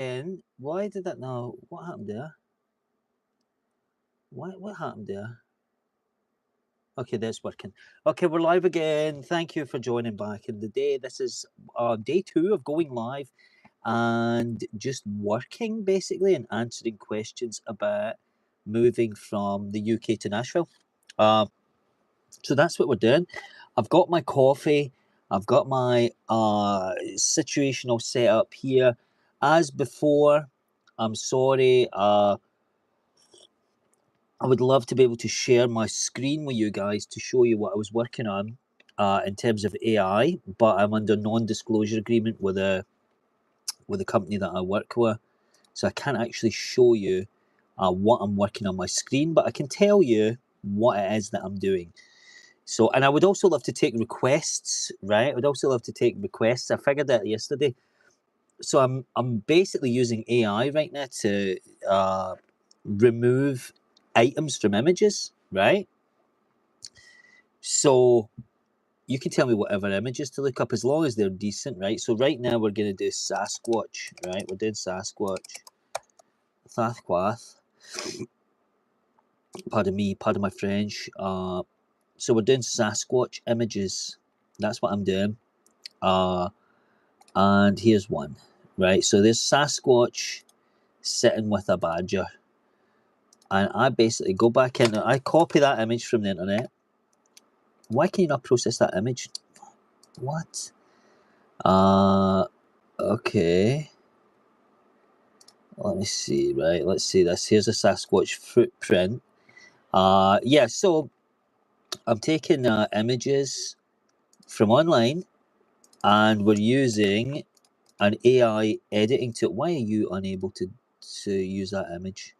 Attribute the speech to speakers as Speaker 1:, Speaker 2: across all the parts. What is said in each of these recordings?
Speaker 1: And why did that now? What happened there? What happened there? Okay, that's working. Okay, we're live again. Thank you for joining back in the day. This is day 2 of going live and just working basically and answering questions about moving from the UK to Nashville. Uh, so that's what we're doing. I've got my coffee. I've got my situational setup here. As before, I'm sorry. I would love to be able to share my screen with you guys to show you what I was working on in terms of AI, but I'm under non-disclosure agreement with a company that I work with, so I can't actually show you what I'm working on my screen, but I can tell you what it is that I'm doing. So, and I would also love to take requests, right? I would also love to take requests. I figured that yesterday. So I'm basically using AI right now to remove items from images, right? So you can tell me whatever images to look up as long as they're decent, right? So right now we're going to do Sasquatch, right? We're doing Sasquatch. Sasquatch. Pardon me, pardon my French. So we're doing Sasquatch images. That's what I'm doing. And here's one, right? So there's Sasquatch sitting with a badger. And I basically go back in, I copy that image from the internet. Why can you not process that image? What? Okay. Let me see, right? Let's see this. Here's a Sasquatch footprint. Yeah, so I'm taking images from online and we're using an AI editing tool. Why are you unable to use that image?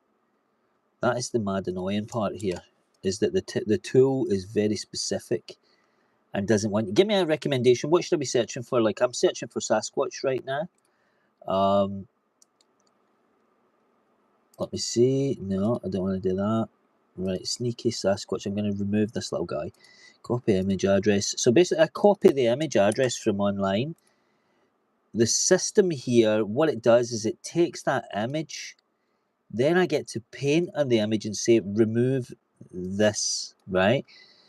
Speaker 1: That is the mad annoying part here, is that the tool is very specific and doesn't want. Give me a recommendation. What should I be searching for? Like, I'm searching for Sasquatch right now. Let me see. No, I don't want to do that. Right, sneaky Sasquatch. I'm going to remove this little guy. Copy image address. So basically, I copy the image address from online. The system here, what it does is it takes that image. Then I get to paint on the image and say, remove this, right?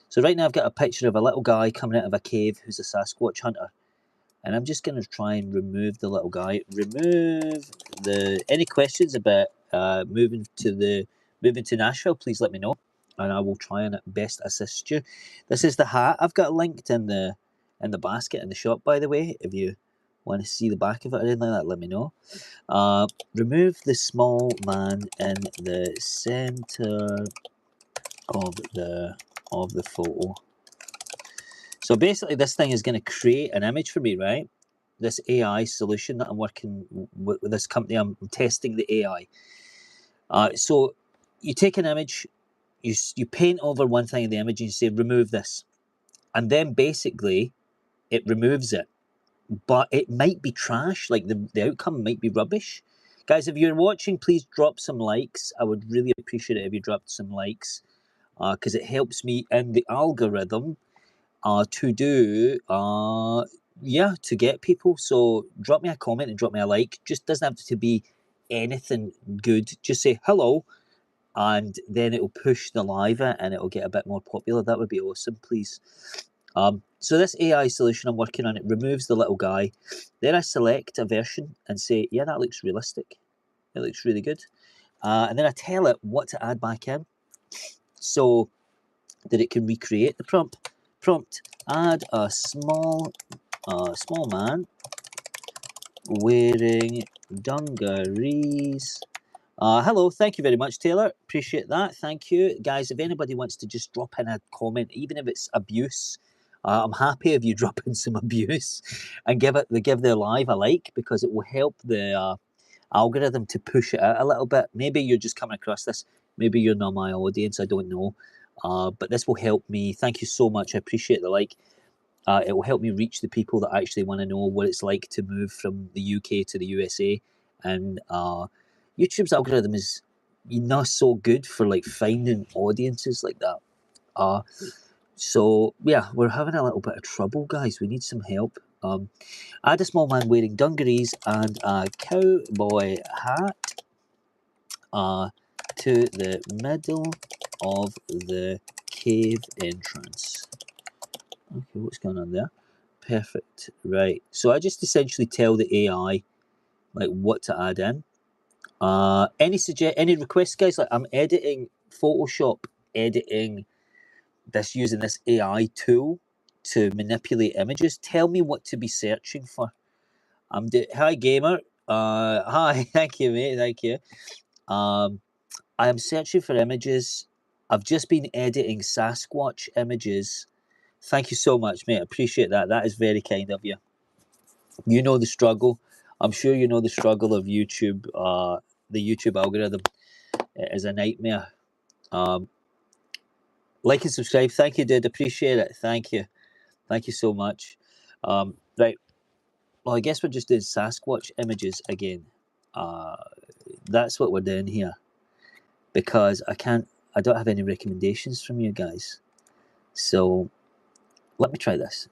Speaker 1: So right now I've got a picture of a little guy coming out of a cave who's a Sasquatch hunter. And I'm just going to try and remove the little guy. Remove the. Any questions about moving to Nashville? Please let me know, and I will try and best assist you. This is the hat I've got linked in the basket in the shop. By the way, if you want to see the back of it or anything like that, let me know. Remove the small man in the center of the photo. So basically, this thing is going to create an image for me, right? This AI solution that I'm working with this company, I'm testing the AI. So you take an image, you paint over one thing in the image, and you say remove this, and then basically it removes it. But it might be trash, like the outcome might be rubbish. Guys, if you're watching, please drop some likes. I would really appreciate it if you dropped some likes, because it helps me in the algorithm to do to get people. So drop me a comment and drop me a like. Just doesn't have to be anything good. Just say hello, and then it'll push the live and it'll get a bit more popular. That would be awesome, please. So this AI solution I'm working on, it removes the little guy. Then I select a version and say, yeah, that looks realistic. It looks really good. And then I tell it what to add back in so that it can recreate the prompt. Add a small man wearing dungarees. Hello, thank you very much, Taylor. Appreciate that. Thank you, guys. If anybody wants to just drop in a comment, even if it's abuse, I'm happy if you drop in some abuse and give their live a like, because it will help the algorithm to push it out a little bit. Maybe you're just coming across this. Maybe you're not my audience. I don't know. But this will help me. Thank you so much. I appreciate the like. It will help me reach the people that actually want to know what it's like to move from the UK to the USA. And YouTube's algorithm is not so good for like finding audiences like that. So yeah, we're having a little bit of trouble, guys. We need some help. Add a small man wearing dungarees and a cowboy hat to the middle of the cave entrance. Okay, what's going on there? Perfect. Right. So I just essentially tell the AI like what to add in. Any requests, guys? Like I'm editing Photoshop, editing this using this AI tool to manipulate images. Tell me what to be searching for. Hi gamer. Hi, thank you, mate. Thank you. I am searching for images. I've just been editing Sasquatch images. Thank you so much, mate. I appreciate that. That is very kind of you. You know the struggle. I'm sure you know the struggle of YouTube. The YouTube algorithm is a nightmare. Like and subscribe. Thank you, dude. Appreciate it. Thank you. Thank you so much. Right. Well, I guess we're just doing Sasquatch images again. That's what we're doing here. Because I don't have any recommendations from you guys. So let me try this.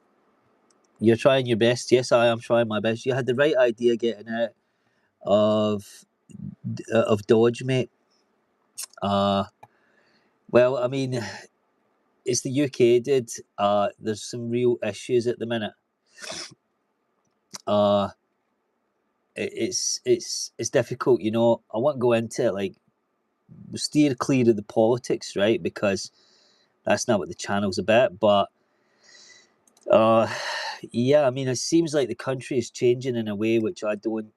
Speaker 1: You're trying your best. Yes, I am trying my best. You had the right idea getting out of Dodge, mate. Well, I mean, it's the UK, dude. There's some real issues at the minute. It's difficult, you know. I won't go into it. Like, steer clear of the politics, right? Because that's not what the channel's about. But yeah, I mean, it seems like the country is changing in a way which I don't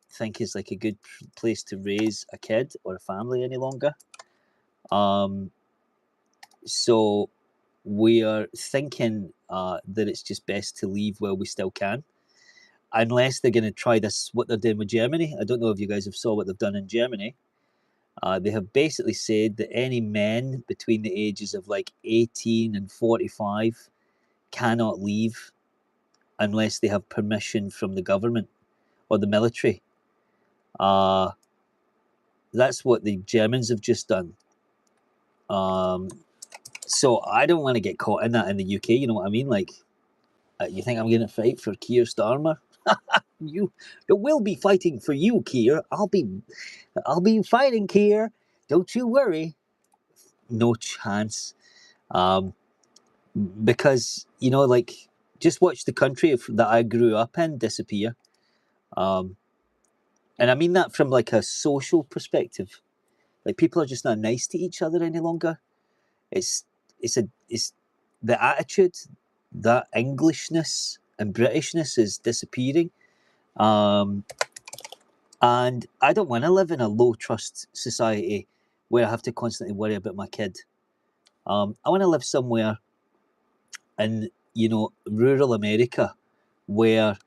Speaker 1: think is like a good place to raise a kid or a family any longer. So we are thinking that it's just best to leave while we still can, unless they're going to try this, what they're doing with Germany. I don't know if you guys have saw what they've done in Germany. They have basically said that any men between the ages of like 18 and 45 cannot leave unless they have permission from the government or the military. That's what the Germans have just done. So I don't want to get caught in that in the UK. You know what I mean? Like, you think I'm going to fight for Keir Starmer? You will be fighting for you, Keir. I'll be fighting, Keir. Don't you worry. No chance. Because you know, like, just watch the country that I grew up in disappear. And I mean that from like a social perspective. Like, people are just not nice to each other any longer. It's the attitude, that Englishness and Britishness is disappearing. And I don't want to live in a low trust society where I have to constantly worry about my kid. I want to live somewhere in, you know, rural America where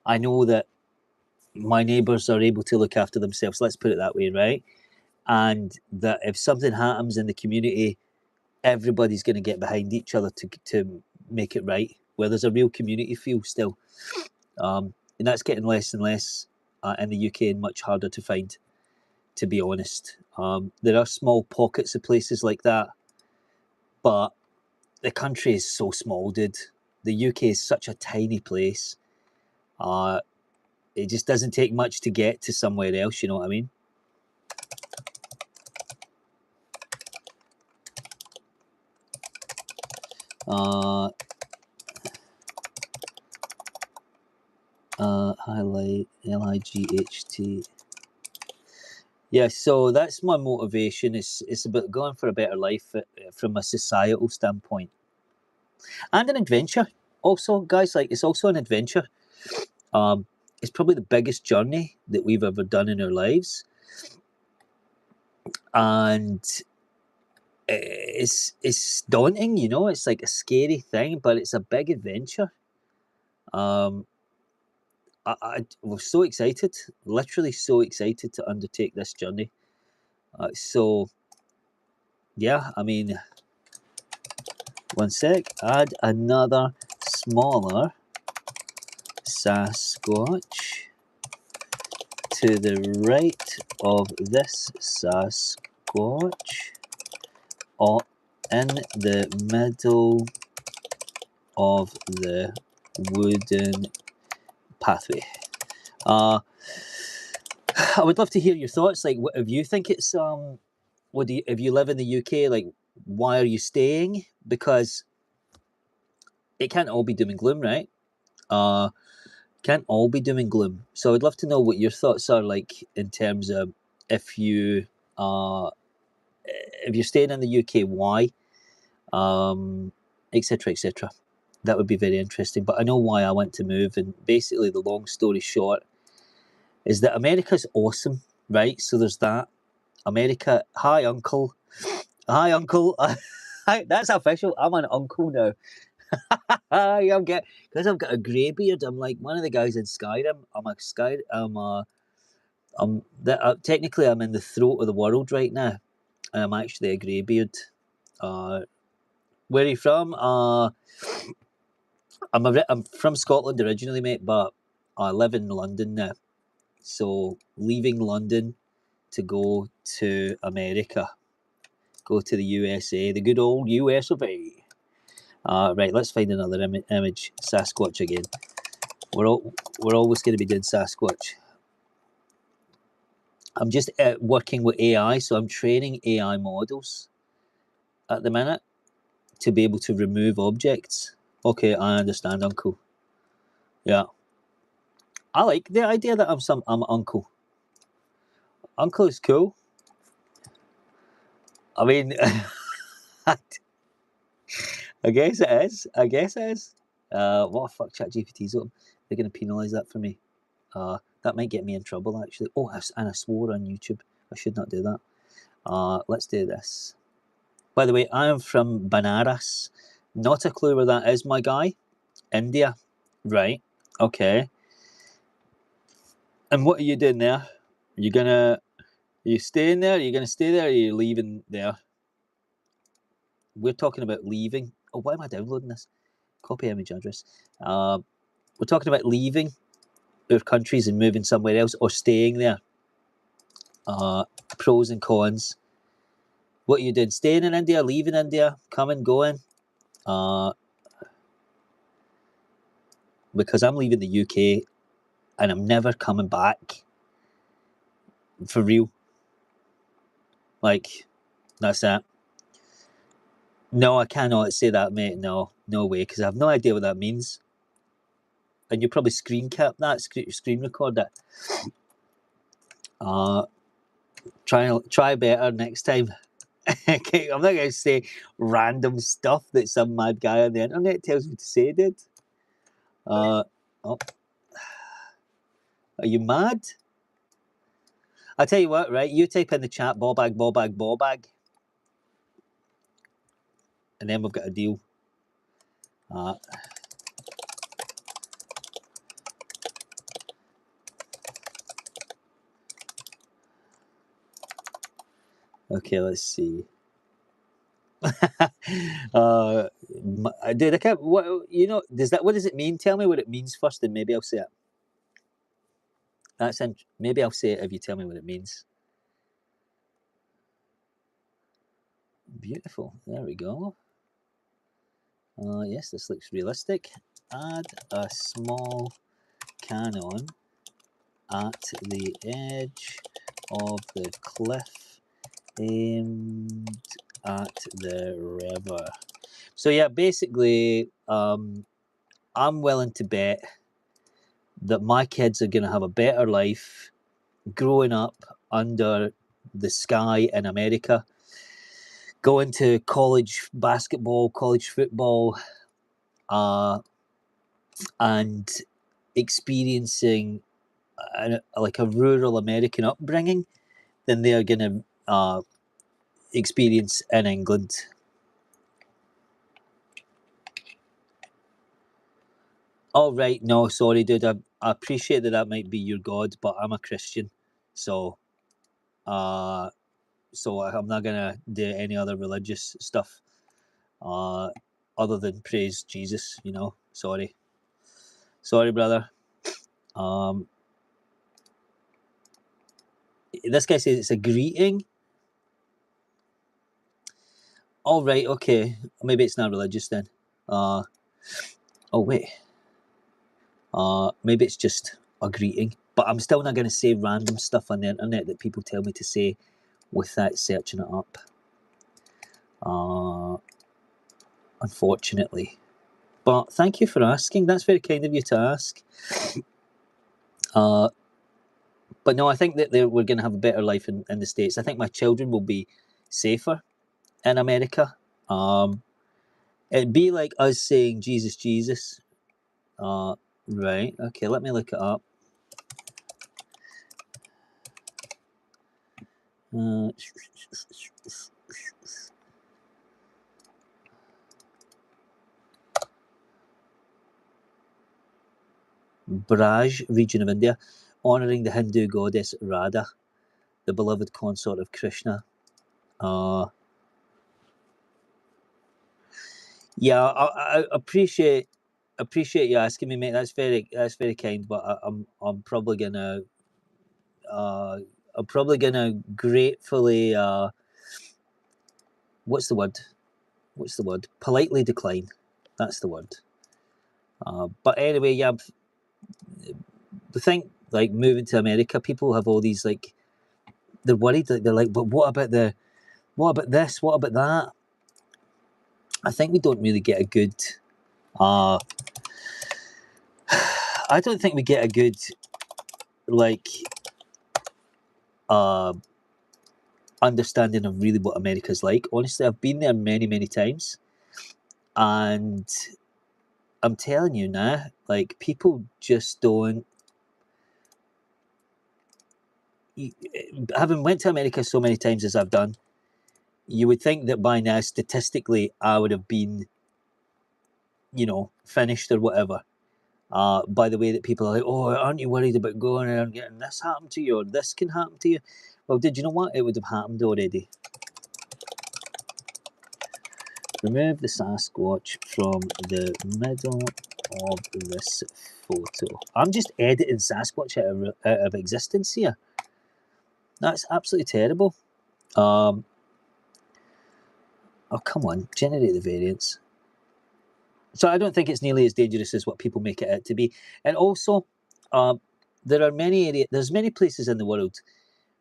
Speaker 1: I know that my neighbours are able to look after themselves. Let's put it that way, right? And that if something happens in the community, everybody's going to get behind each other to make it right, where there's a real community feel still. And that's getting less and less in the UK and much harder to find, to be honest. There are small pockets of places like that, but the country is so small, dude. The UK is such a tiny place. It just doesn't take much to get to somewhere else, you know what I mean? Highlight LIGHT. Yeah, so that's my motivation. It's about going for a better life from a societal standpoint, and an adventure. Also, guys, like, it's also an adventure. It's probably the biggest journey that we've ever done in our lives, and it's daunting. You know, it's like a scary thing, but it's a big adventure. I was so excited, literally so excited to undertake this journey. So, yeah, I mean, one sec, add another smaller Sasquatch to the right of this Sasquatch, or in the middle of the wooden pathway. I would love to hear your thoughts. Like, if you think it's if you live in the UK, like, why are you staying? Because it can't all be doom and gloom, right? Can't all be doom and gloom. So I'd love to know what your thoughts are, like, in terms of if you if you're staying in the UK, why, etc., etc. That would be very interesting. But I know why I want to move, and basically the long story short is that America's awesome, right? So there's that. America, hi uncle, hi uncle. That's official. I'm an uncle now. I'm get because I've got a grey beard. I'm like one of the guys in Skyrim. Technically I'm in the throat of the world right now, and I'm actually a greybeard. Where are you from? I'm from Scotland originally, mate, but I live in London now. So leaving London to go to America, go to the USA, the good old US of A. Right, let's find another image. Sasquatch again. We're always going to be doing Sasquatch. I'm just working with AI, so I'm training AI models at the minute to be able to remove objects. Okay, I understand, uncle. Yeah, I like the idea that I'm uncle. Uncle is cool. I mean, I guess it is. I guess it is. What the fuck? ChatGPT's open. They're going to penalise that for me. That might get me in trouble, actually. Oh, and I swore on YouTube. I should not do that. Let's do this. By the way, I am from Banaras. Not a clue where that is, my guy. India. Right. Okay. And what are you doing there? Are you staying there? Are you gonna stay there? Or are you leaving there? We're talking about leaving. Oh, why am I downloading this? Copy image address. We're talking about leaving our countries and moving somewhere else, or staying there. Pros and cons. What are you doing? Staying in India, leaving India, coming, going? Because I'm leaving the UK and I'm never coming back. For real. Like, that's it. No, I cannot say that, mate. No way, because I have no idea what that means. And you probably screen cap that, screen record it. Try better next time. Okay, I'm not going to say random stuff that some mad guy on the internet tells me to say, dude. Oh, are you mad? I'll tell you what, right? You type in the chat, ball bag, and then we've got a deal. Okay, let's see. Dude, I can't. What What does it mean? Tell me what it means first, and maybe I'll say it. Maybe I'll say it if you tell me what it means. Beautiful. There we go. Yes, this looks realistic. Add a small cannon at the edge of the cliff aimed at the river. So yeah, basically, I'm willing to bet that my kids are going to have a better life growing up under the sky in America, going to college basketball, college football, and experiencing like a rural American upbringing than they are going to experience in England. Oh, right. No, sorry, dude. I appreciate that might be your God, but I'm a Christian. So, I'm not going to do any other religious stuff other than praise Jesus, Sorry. Sorry, brother. This guy says it's a greeting. All right, okay. Maybe it's not religious then. Oh, wait. Maybe it's just a greeting, but I'm still not going to say random stuff on the internet that people tell me to say without searching it up. Unfortunately. But thank you for asking. That's very kind of you to ask. But no, I think that we're going to have a better life in the States. I think my children will be safer in America. It'd be like us saying Jesus, Jesus. Right. Okay, let me look it up. Braj region of India, honouring the Hindu goddess Radha, the beloved consort of Krishna. Yeah, I appreciate you asking me, mate. That's very kind. But I'm probably gonna gratefully what's the word? Politely decline. That's the word. But anyway, yeah. The thing, like moving to America, people have all these like, they're worried. They're like, but what about this? What about that? I think we don't really get a good. I don't think we get a good, like, understanding of really what America's like. Honestly, I've been there many, many times, and I'm telling you now, like, people just don't. Having went to America so many times as I've done, you would think that by now, statistically, I would have been, finished or whatever. By the way that people are like, oh, aren't you worried about going and getting this happen to you or this can happen to you? Well, did you know what? It would have happened already. Remove the Sasquatch from the middle of this photo. I'm just editing Sasquatch out of existence here. That's absolutely terrible. Oh, come on. Generate the variance. So I don't think it's nearly as dangerous as what people make it out to be. And also, there's many places in the world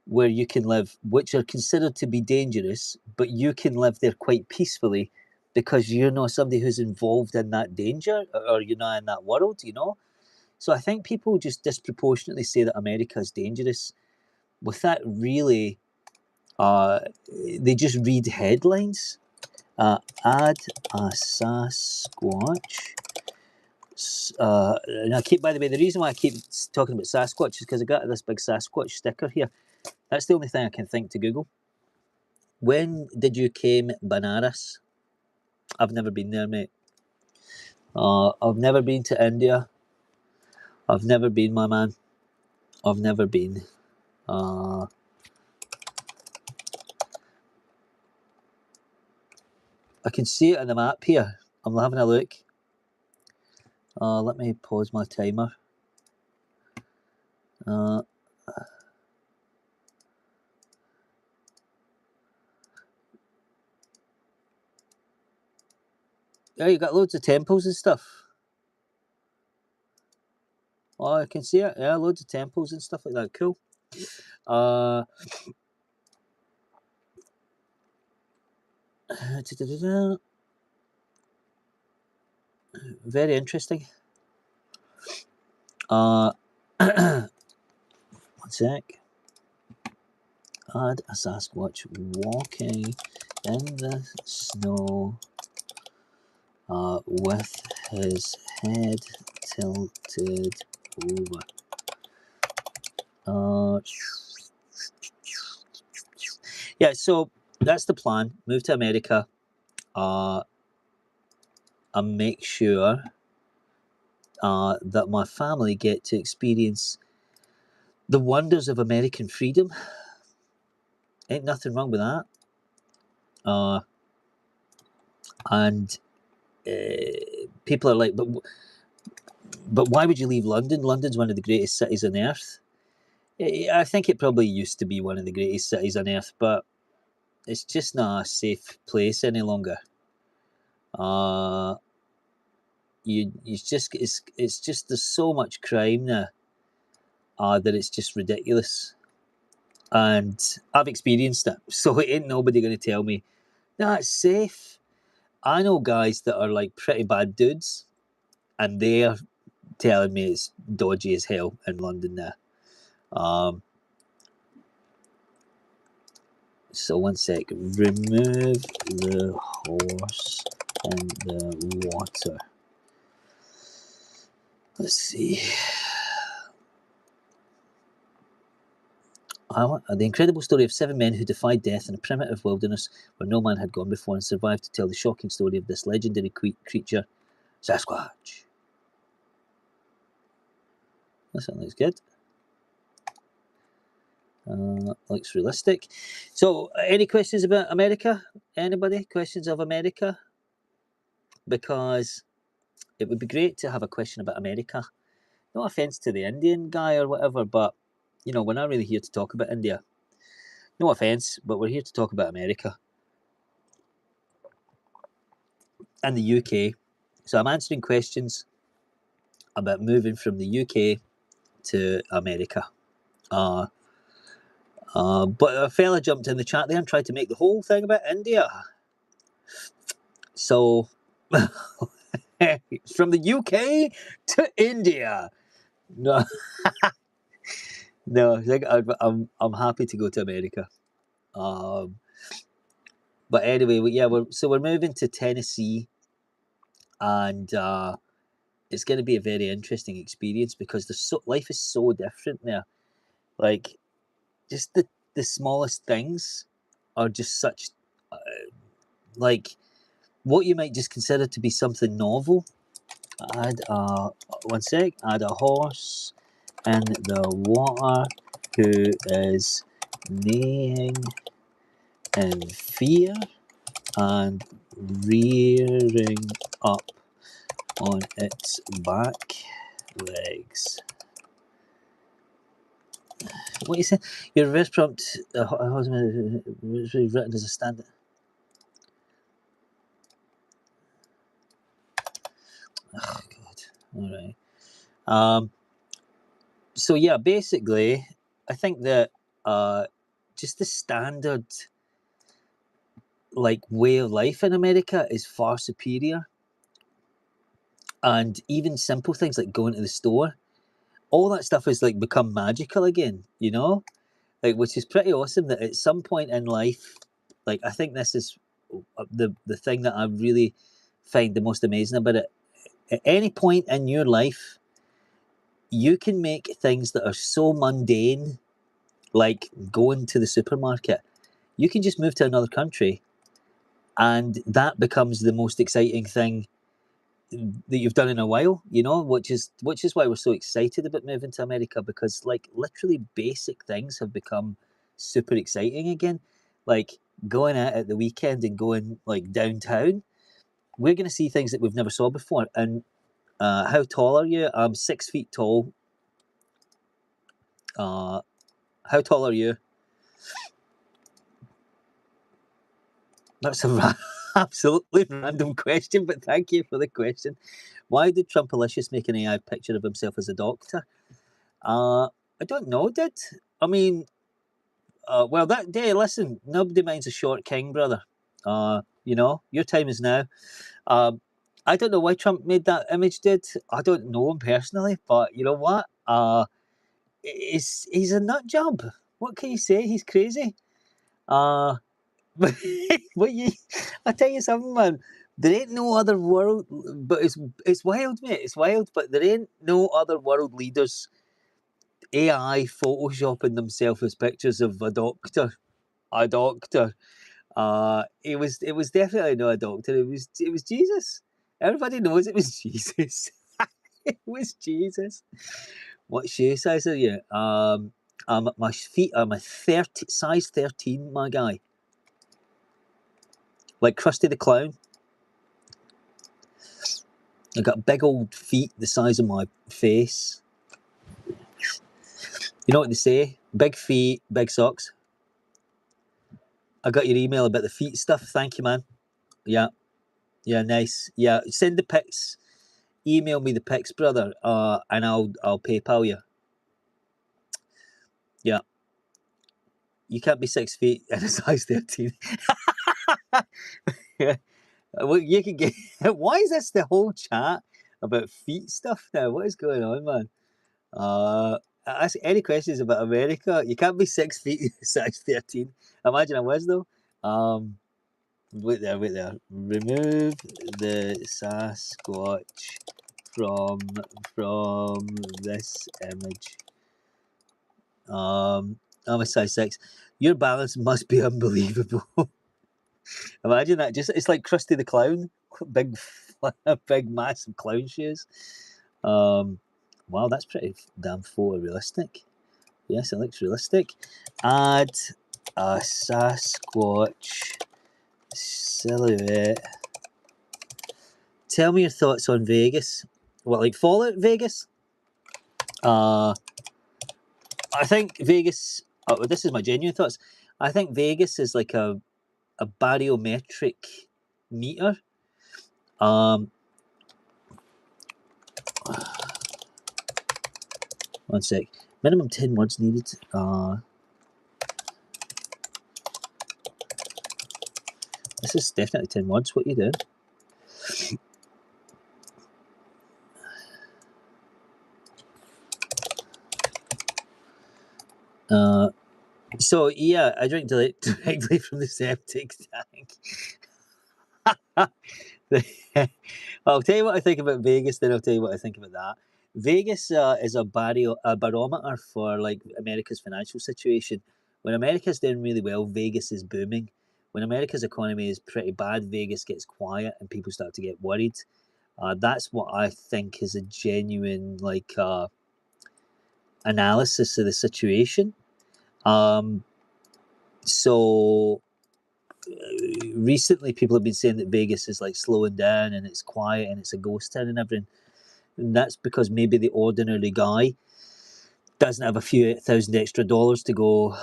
Speaker 1: where you can live which are considered to be dangerous, but you can live there quite peacefully because you're not somebody who's involved in that danger or you're not in that world, So I think people just disproportionately say that America is dangerous. With that, really, they just read headlines. Add a Sasquatch. And by the way, the reason why I keep talking about Sasquatch is because I got this big Sasquatch sticker here. That's the only thing I can think to Google. When did you came Banaras? I've never been there, mate. I've never been to India. I've never been, my man. I've never been. I can see it on the map here. I'm having a look. Let me pause my timer. Yeah, you got loads of temples and stuff. Oh, I can see it. Yeah, loads of temples and stuff like that. Cool. Very interesting. One sec. Add a Sasquatch walking in the snow with his head tilted over. Yeah, so that's the plan. Move to America and make sure that my family get to experience the wonders of American freedom. Ain't nothing wrong with that. And people are like, but why would you leave London? London's one of the greatest cities on earth. I think it probably used to be one of the greatest cities on earth, but it's just not a safe place any longer. it's just there's so much crime now that it's just ridiculous. And I've experienced it, so ain't nobody going to tell me, nah, it's safe. I know guys that are like pretty bad dudes, and they're telling me it's dodgy as hell in London now. So 1 sec. Remove the horse in the water. Let's see. The incredible story of 7 men who defied death in a primitive wilderness where no man had gone before and survived to tell the shocking story of this legendary creature, Sasquatch. That sounds looks good. Looks realistic. So, any questions about America? Anybody? Questions of America? Because it would be great to have a question about America. No offense to the Indian guy or whatever, but you know, we're not really here to talk about India. No offense, but we're here to talk about America and the UK. So I'm answering questions about moving from the UK to America. But a fella jumped in the chat there and tried to make the whole thing about India. So from the UK to India. No, no. I'm happy to go to America. But anyway, we're moving to Tennessee, and it's going to be a very interesting experience because life is so different there. Like, just the smallest things are just such, like, what you might just consider to be something novel. Add 1 sec. Add a horse in the water who is neighing in fear and rearing up on its back legs. What you say? Your reverse prompt was written as a standard. Oh God! All right. So yeah, basically, I think that just the standard like way of life in America is far superior, and even simple things like going to the store, all that stuff has like become magical again. You know, like, which is pretty awesome. That at some point in life, like, I think this is the thing that I really find the most amazing about it. At any point in your life, you can make things that are so mundane, like going to the supermarket, you can just move to another country and that becomes the most exciting thing that you've done in a while, you know, which is why we're so excited about moving to America, because like literally basic things have become super exciting again. Like going out at the weekend and going like downtown, we're going to see things that we've never saw before. And how tall are you? I'm 6 feet tall. How tall are you? That's a absolutely random question, but thank you for the question. Why did Trumpalicious make an AI picture of himself as a doctor? I don't know, did? I mean, well, that day, listen, nobody minds a short king, brother. You know, your time is now. I don't know why Trump made that image, did. I don't know him personally, but you know what? He's a nut job. What can you say? He's crazy. But I tell you something, man. There ain't no other world, but it's wild, mate. It's wild, but there ain't no other world leaders AI photoshopping themselves as pictures of a doctor. A doctor. It was definitely not a doctor. It was Jesus. Everybody knows it was Jesus. It was Jesus. What shoe size are you? My feet are my size 13, my guy. Like Krusty the Clown. I got big old feet the size of my face. You know what they say? Big feet, big socks. I got your email about the feet stuff. Thank you, man. Yeah. Yeah, nice. Yeah, send the pics. email me the pics, brother, and I'll PayPal you. Yeah, you can't be 6 feet and a size 13. Yeah, well, you can get. Why is this the whole chat about feet stuff now? What is going on, man? Ask any questions about America. You can't be 6 feet size 13. Imagine I was though. Wait there. Remove the Sasquatch from this image. I'm a size 6. Your balance must be unbelievable. Imagine that. Just it's like Krusty the Clown, big, big, massive clown shoes. Wow, that's pretty damn photorealistic. Yes, it looks realistic. Add a Sasquatch silhouette. Tell me your thoughts on Vegas. What, like Fallout Vegas? I think Vegas. Oh, this is my genuine thoughts. I think Vegas is like a barometric meter. One sec. Minimum 10 words needed. This is definitely 10 words. What are you doing? So yeah, I drink directly from the septic tank. I'll tell you what I think about Vegas, then I'll tell you what I think about that. Vegas is a barometer for like America's financial situation. When America's doing really well, Vegas is booming. When America's economy is pretty bad, Vegas gets quiet and people start to get worried. That's what I think is a genuine like analysis of the situation. So recently people have been saying that Vegas is like slowing down and it's quiet and it's a ghost town and everything. And that's because maybe the ordinary guy doesn't have a few thousand extra dollars to go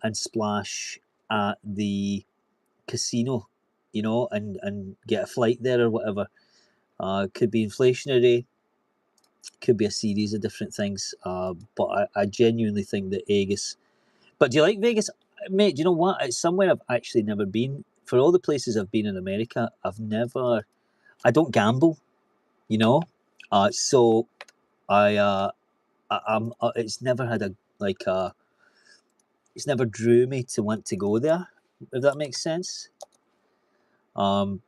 Speaker 1: and splash at the casino, and get a flight there or whatever. Could be inflationary, could be a series of different things. But I genuinely think that Vegas. But do you like Vegas, mate? Do you know what? It's somewhere I've actually never been. For all the places I've been in America, I don't gamble, you know. So I'm. It's never had it's never drew me to want to go there. If that makes sense. And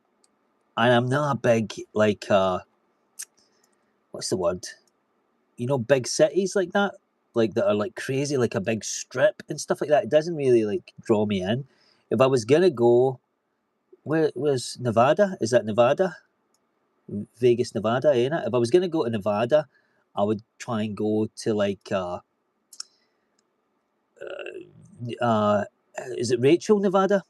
Speaker 1: I'm not a big what's the word? Big cities like that are like crazy, like a big strip and stuff like that. It doesn't really like draw me in. If I was gonna go, where's Nevada? Is that Nevada? Vegas, Nevada, ain't it? If I was gonna go to Nevada, I would try and go to like uh is it Rachel, Nevada?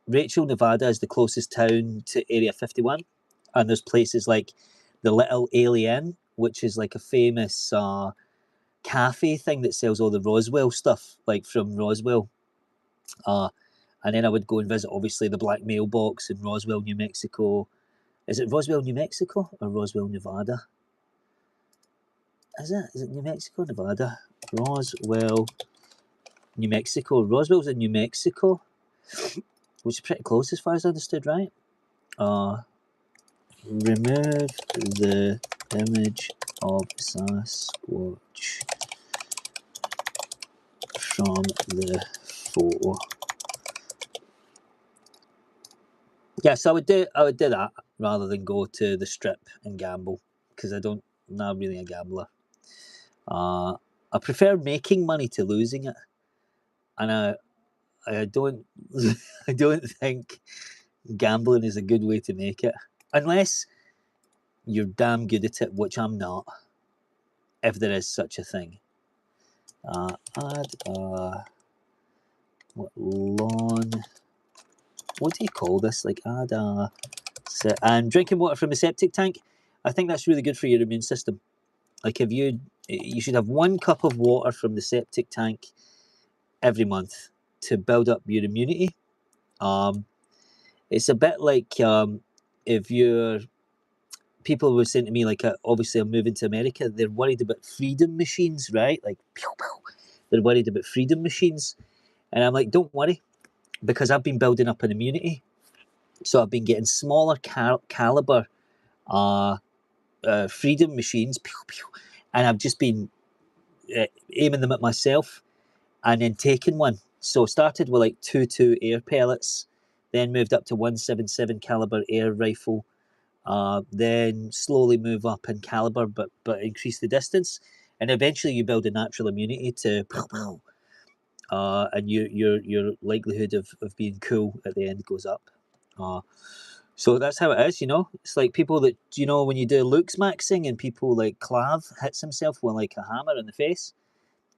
Speaker 1: Rachel, Nevada is the closest town to Area 51, and there's places like the Little Alien, which is like a famous cafe thing that sells all the Roswell stuff, like from Roswell. Uh, and then I would go and visit, obviously, the Black Mailbox in Roswell, New Mexico. Is it Roswell, New Mexico, or Roswell, Nevada? Is it? Is it New Mexico, Nevada? Roswell, New Mexico. Roswell's in New Mexico, which is pretty close as far as I understood, right? Remove the image of Sasquatch from the photo. Yeah, so I would do that rather than go to the strip and gamble, because I'm not really a gambler. I prefer making money to losing it, and I don't I don't think gambling is a good way to make it, unless you're damn good at it, which I'm not, if there is such a thing. Add lawn. What do you call this? Like add and drinking water from a septic tank. I think that's really good for your immune system. Like if you should have 1 cup of water from the septic tank every month to build up your immunity. It's a bit like if you're people were saying to me, like, obviously I'm moving to America, they're worried about freedom machines, right? Like, pew, pew. They're worried about freedom machines. And I'm like, don't worry, because I've been building up an immunity. So I've been getting smaller caliber freedom machines, pew, pew, and I've just been aiming them at myself and then taking one. So started with like 2.2 air pellets, then moved up to 177 caliber air rifle, then slowly move up in caliber, but increase the distance, and eventually you build a natural immunity to, and your likelihood of being cool at the end goes up. So that's how it is, you know. It's like people that, you know, when you do looks maxing and people like Clav hits himself with like a hammer in the face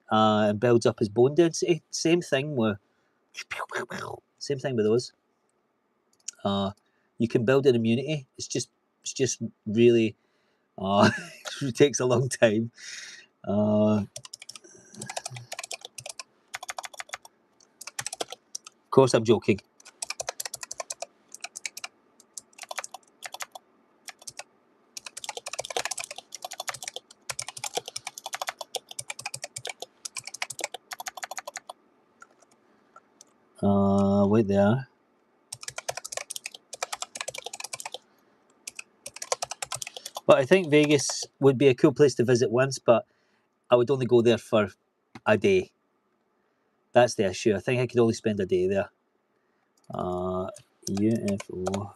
Speaker 1: and builds up his bone density. Same thing with those. You can build an immunity. It's just really it takes a long time. Of course, I'm joking. Wait there. But I think Vegas would be a cool place to visit once, but I would only go there for a day. That's the issue. I think I could only spend a day there. UFO.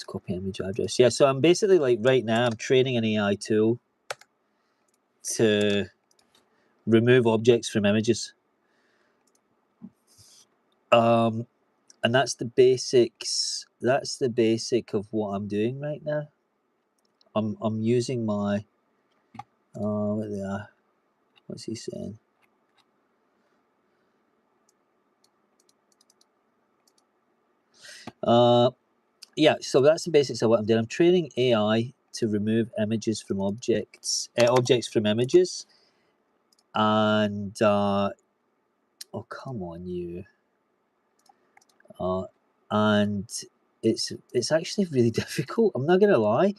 Speaker 1: Copy image address. Yeah, so I'm basically like right now I'm training an AI tool to remove objects from images. And that's the basics. That's the basic of what I'm doing right now. I'm using my what they are. What's he saying? Yeah, so that's the basics of what I'm doing. I'm training AI to remove images from objects from images. And oh, come on, you. And it's actually really difficult. I'm not gonna lie.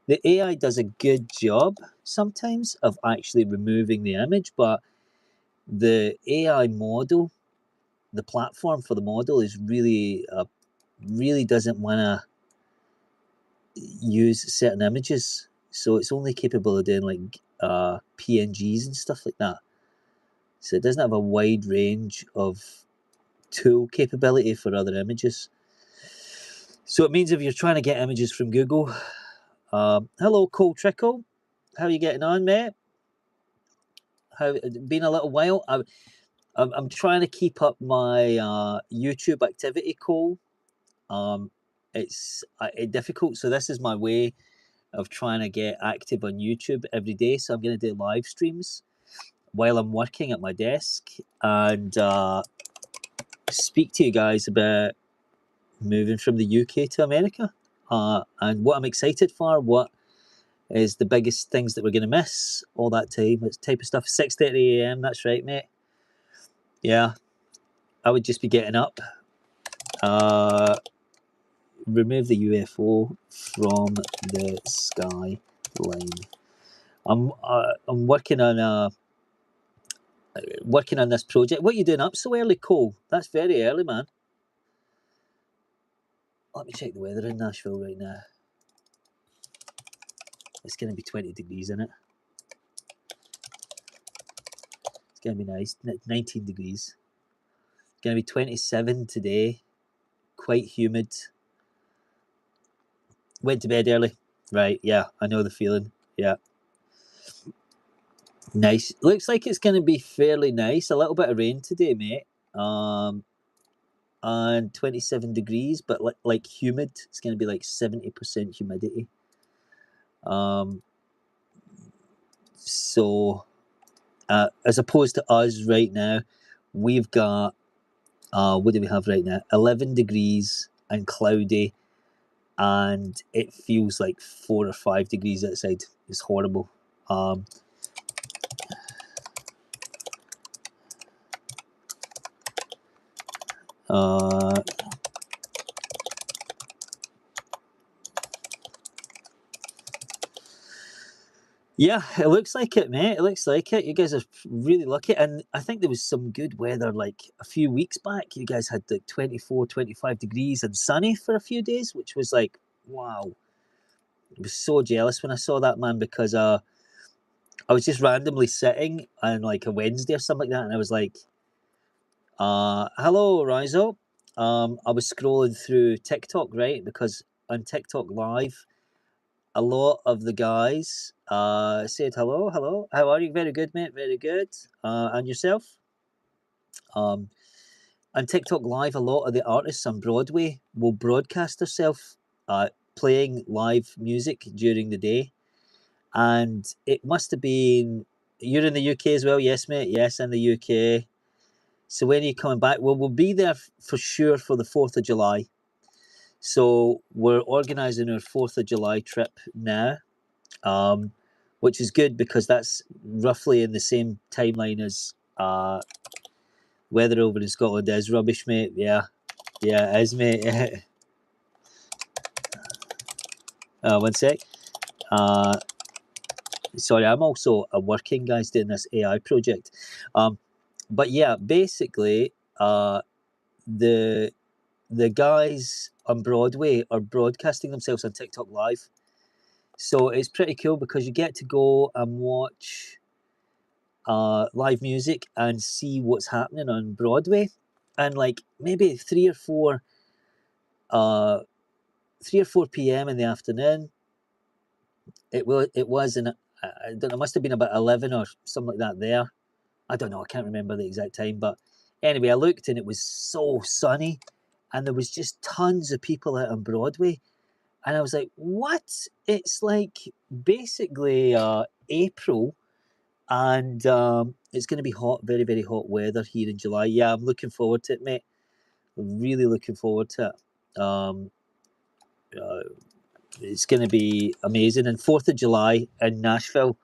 Speaker 1: The AI does a good job sometimes of actually removing the image, but the AI model, the platform for the model, is really doesn't want to use certain images, so it's only capable of doing like PNGs and stuff like that. So it doesn't have a wide range of tool capability for other images. So it means if you're trying to get images from Google, hello Cole Trickle, how are you getting on, mate? How been a little while? I'm trying to keep up my YouTube activity, Cole. It's difficult, so this is my way of trying to get active on YouTube every day. So I'm going to do live streams while I'm working at my desk and speak to you guys about moving from the UK to America and what I'm excited for, what is the biggest things that we're going to miss all that time. It's type of stuff. 6:30 a.m. That's right, mate. Yeah, I would just be getting up. Remove the UFO from the skyline. I'm working on this project. What are you doing up so early, Cole? That's very early, man. Let me check the weather in Nashville right now. It's going to be 20 degrees in it. It's going to be nice. 19 degrees. It's going to be 27 today. Quite humid. Went to bed early. Right, yeah, I know the feeling. Yeah. Nice. Looks like it's going to be fairly nice. A little bit of rain today, mate. And 27 degrees, but like humid. It's going to be like 70% humidity. So as opposed to us right now, we've got what do we have right now? 11 degrees and cloudy, and it feels like 4 or 5 degrees outside. It's horrible. Yeah, it looks like it, mate. It looks like it. You guys are really lucky. And I think there was some good weather like a few weeks back. You guys had like 24, 25 degrees and sunny for a few days, which was like, wow. I was so jealous when I saw that, man, because I was just randomly sitting on like a Wednesday or something like that, and I was like, hello, Rizo. I was scrolling through TikTok, right? Because on TikTok Live, a lot of the guys said hello, hello. How are you? Very good, mate. Very good. And yourself? Um, on TikTok Live, a lot of the artists on Broadway will broadcast themselves playing live music during the day. And it must have been, you're in the UK as well? Yes, mate. Yes, in the UK. So when are you coming back? Well, we'll be there for sure for the 4th of July. So we're organising our 4th of July trip now, um, which is good because that's roughly in the same timeline as weather over in Scotland is rubbish, mate. Yeah, yeah, it is, mate. 1 sec. Uh, Sorry, I'm also a working guys doing this AI project. But yeah, basically, the the guys on Broadway are broadcasting themselves on TikTok Live. So it's pretty cool because you get to go and watch live music and see what's happening on Broadway, and like maybe uh, 3 or 4 p.m. in the afternoon. It was in I don't know, it must have been about 11 or something like that there. I don't know, I can't remember the exact time, but anyway, I looked and it was so sunny, and there was just tons of people out on Broadway, and I was like, "What?" It's like basically April, and it's going to be hot, very very hot weather here in July. Yeah, I'm looking forward to it, mate. Really looking forward to it. Uh, it's going to be amazing. And 4th of July in Nashville.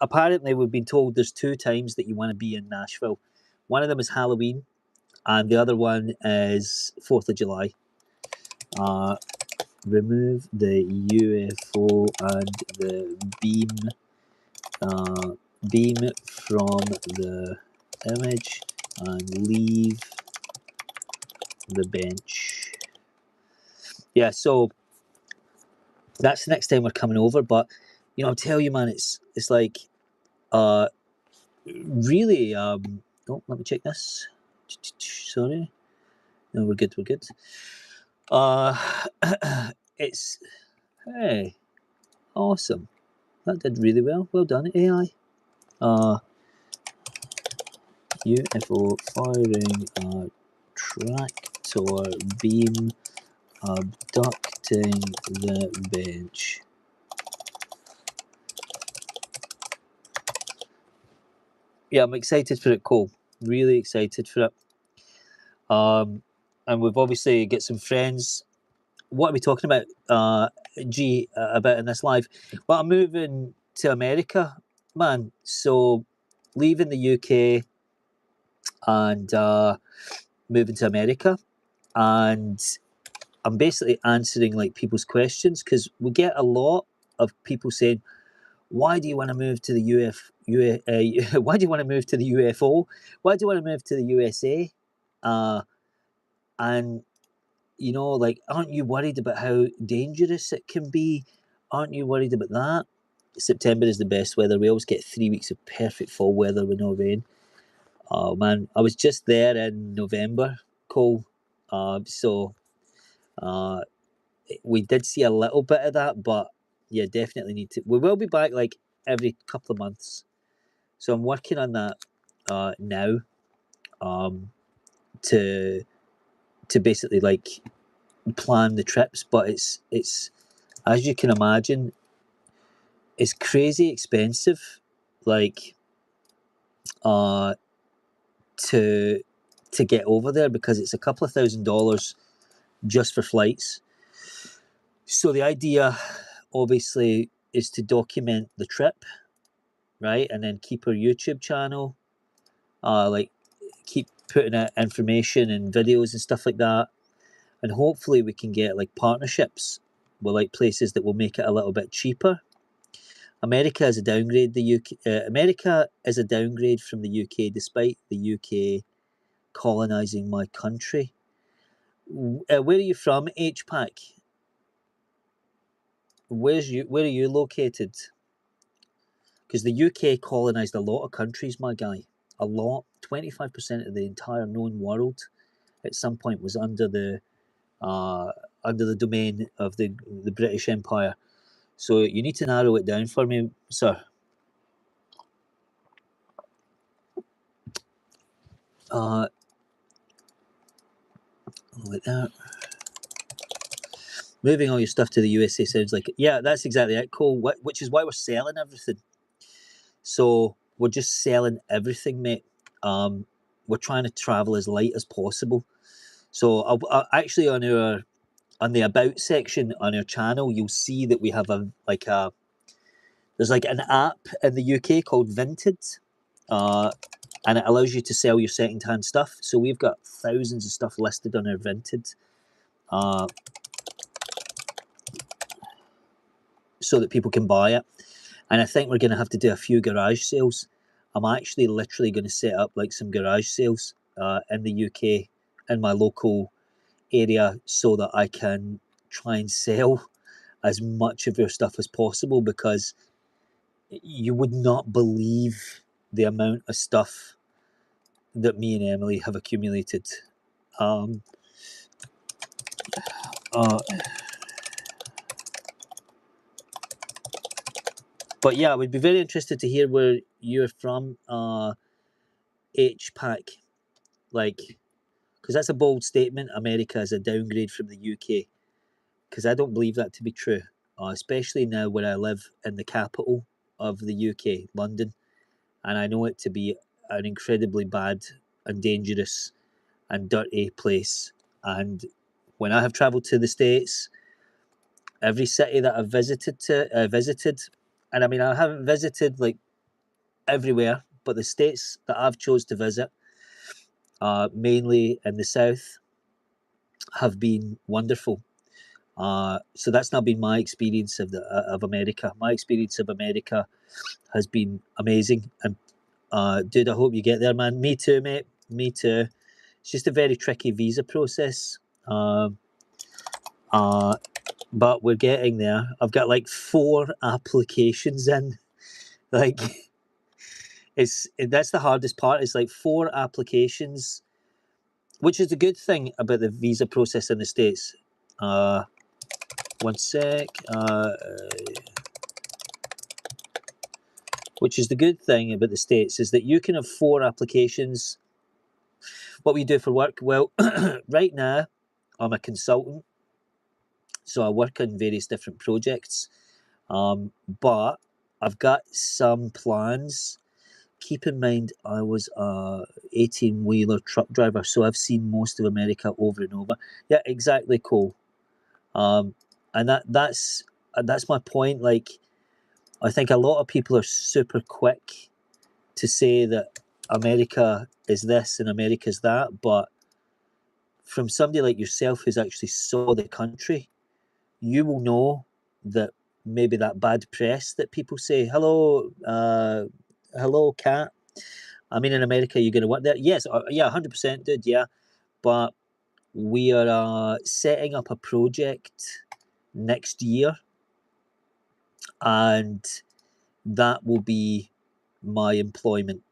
Speaker 1: Apparently, we've been told there's 2 times that you want to be in Nashville. One of them is Halloween, and the other one is 4th of July. Uh, Remove the UFO and the beam from the image and leave the bench. Yeah, so that's the next time we're coming over. But I'll tell you, man, it's like uh really oh, let me check this. Sorry. No, we're good, we're good. Uh it's hey, awesome. That did really well. Well done, AI. UFO firing a tractor beam abducting the bench. Yeah, I'm excited for it, Cole. Really excited for it. And we've obviously got some friends. What are we talking about, about in this live? Well, I'm moving to America, man. So leaving the UK and moving to America, and I'm basically answering like people's questions because we get a lot of people saying, "Why do you want to move to the why do you want to move to the UFO? Why do you want to move to the USA?" And like, aren't you worried about how dangerous it can be? Aren't you worried about that? September is the best weather. We always get 3 weeks of perfect fall weather with no rain. Oh man, I was just there in November, Cole. So uh, we did see a little bit of that, but yeah, definitely need to. We will be back like every couple of months, so I'm working on that now, um, to basically like plan the trips. But it's as you can imagine, it's crazy expensive, like uh, to get over there because it's a couple of $1,000s just for flights. So the idea, obviously, is to document the trip, right, and then keep our YouTube channel, like keep putting out information and videos and stuff like that, and hopefully we can get like partnerships with like places that will make it a little bit cheaper. America is a downgrade. The UK, America is a downgrade from the UK, despite the UK colonising my country. Where are you from, HPAC? Where are you located? Because the UK colonised a lot of countries, my guy. A lot. 25% of the entire known world at some point was under the domain of the British Empire. So you need to narrow it down for me, sir. Like that. Moving all your stuff to the USA sounds like, yeah, that's exactly it, Cole. Which is why we're selling everything. So we're just selling everything, mate. We're trying to travel as light as possible. So I'll actually on the about section on our channel, you'll see that we have there's like an app in the UK called Vinted, and it allows you to sell your second-hand stuff. So we've got thousands of stuff listed on our Vinted, so that people can buy it. And I think we're going to have to do a few garage sales. I'm actually literally going to set up like some garage sales in the UK in my local area, so that I can try and sell as much of your stuff as possible, because you would not believe the amount of stuff that me and Emily have accumulated. But yeah, I would be very interested to hear where you're from, HPAC. Like, because that's a bold statement. America is a downgrade from the UK. Because I don't believe that to be true, especially now where I live in the capital of the UK, London, and I know it to be an incredibly bad and dangerous and dirty place. And when I have travelled to the States, every city that I've visited, and I mean, I haven't visited like everywhere, but the states that I've chose to visit, mainly in the south, have been wonderful. So that's not been my experience of America. My experience of America has been amazing, and dude, I hope you get there, man. Me too, mate. Me too. It's just a very tricky visa process, but we're getting there. I've got like 4 applications in. Like, that's the hardest part. It's like 4 applications, which is the good thing about the visa process in the States. One sec. Which is the good thing about the States, is that you can have 4 applications. What we do for work? Well, right now, I'm a consultant, so I work on various different projects. But I've got some plans. Keep in mind, I was a 18-wheeler truck driver, so I've seen most of America over and over. Yeah, exactly, Cole. And that's my point. Like, I think a lot of people are super quick to say that America is this and America's that, but from somebody like yourself who's actually saw the country, you will know that maybe that bad press that people say, hello, cat. I mean, in America, you're going to work there. Yes, yeah, 100%, dude, yeah. But we are setting up a project next year, and that will be my employment.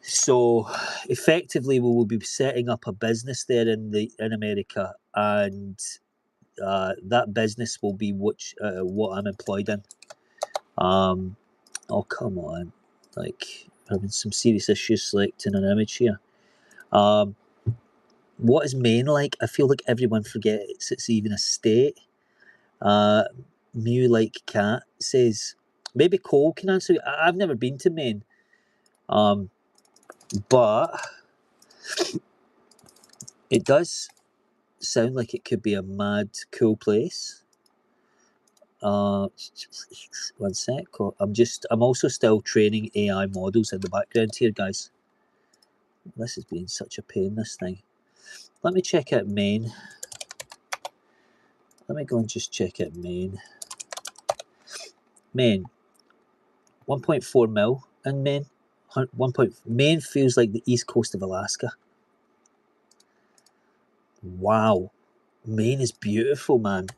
Speaker 1: So effectively, we will be setting up a business there in America, and that business will be what I'm employed in. Oh, come on, like, having some serious issues selecting an image here. What is Maine like? I feel like everyone forgets it's even a state. Mew like cat says, maybe Cole can answer. I've never been to Maine, but it does sound like it could be a mad cool place. One sec. I'm also still training AI models in the background here, guys. This has been such a pain, this thing. Let me check out Maine. Let me go and just check out Maine. Maine, 1.4 mil in Maine. Maine feels like the east coast of Alaska. Wow, Maine is beautiful, man.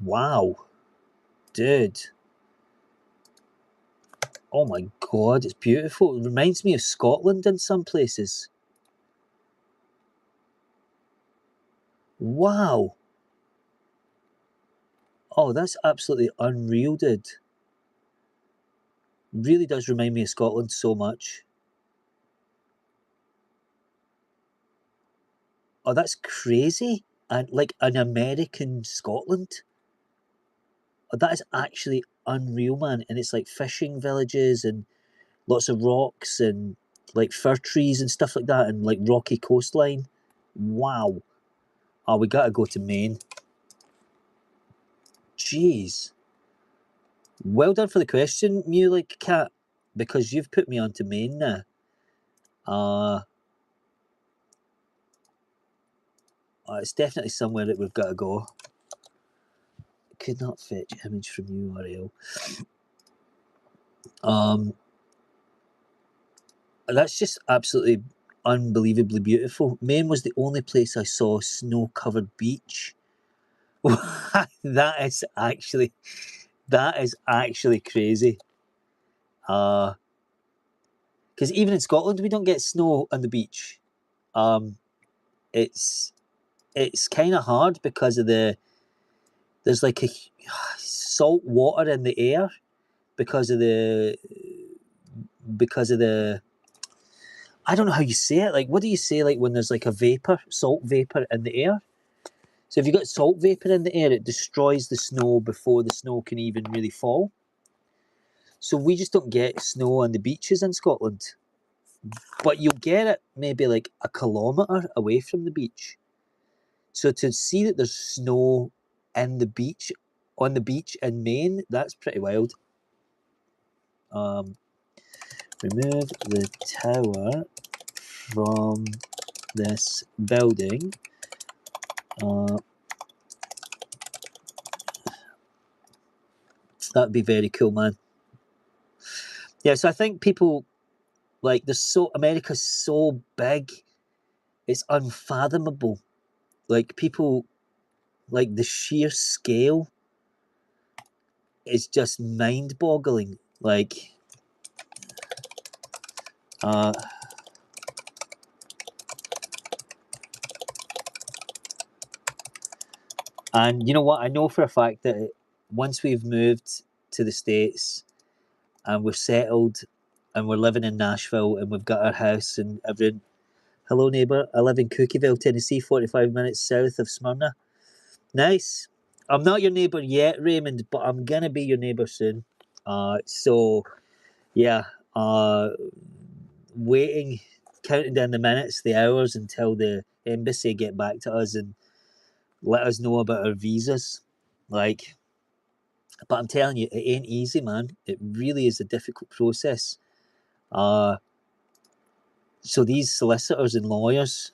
Speaker 1: Wow, dude. Oh my god, it's beautiful. It reminds me of Scotland in some places. Wow. Oh, that's absolutely unreal, dude. Really does remind me of Scotland so much. Oh, that's crazy. And like an American Scotland. Oh, that is actually unreal, man. And it's like fishing villages and lots of rocks and like fir trees and stuff like that and like rocky coastline. Wow. Oh, we gotta go to Maine. Jeez. Well done for the question, Muley Cat, because you've put me onto Maine now. It's definitely somewhere that we've got to go. Could not fetch image from URL. That's just absolutely unbelievably beautiful. Maine was the only place I saw snow-covered beach. that is actually crazy. Because even in Scotland we don't get snow on the beach. It's kind of hard because of there's like a salt water in the air because of the I don't know how you say it. Like, what do you say like when there's like a vapor, salt vapor in the air? So if you've got salt vapor in the air, it destroys the snow before the snow can even really fall. So we just don't get snow on the beaches in Scotland. But you'll get it maybe like a kilometre away from the beach. So to see that there's snow in the beach, on the beach in Maine, that's pretty wild. Remove the tower from this building. That'd be very cool, man. Yeah, so I think people like America's so big, it's unfathomable. Like people, like the sheer scale is just mind-boggling. Like, and you know what? I know for a fact that once we've moved to the States and we've settled and we're living in Nashville and we've got our house and everything. Hello, neighbour. I live in Cookieville, Tennessee, 45 minutes south of Smyrna. Nice. I'm not your neighbour yet, Raymond, but I'm going to be your neighbour soon. So, yeah, waiting, counting down the minutes, the hours until the embassy get back to us and let us know about our visas. Like, but I'm telling you, it ain't easy, man. It really is a difficult process. So these solicitors and lawyers,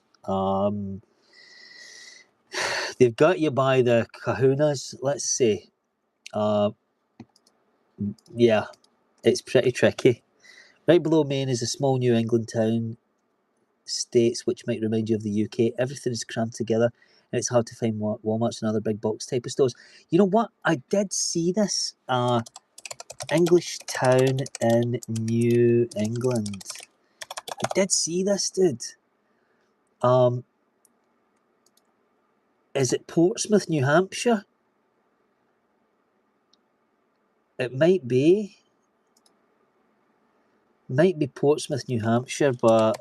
Speaker 1: they've got you by the kahunas, let's say. Yeah, it's pretty tricky. Right below Maine is a small New England town, states which might remind you of the UK. Everything is crammed together, and it's hard to find Walmarts and other big box type of stores. You know what? I did see this English town in New England. I did see this, dude. Is it Portsmouth, New Hampshire? It might be. Might be Portsmouth, New Hampshire, but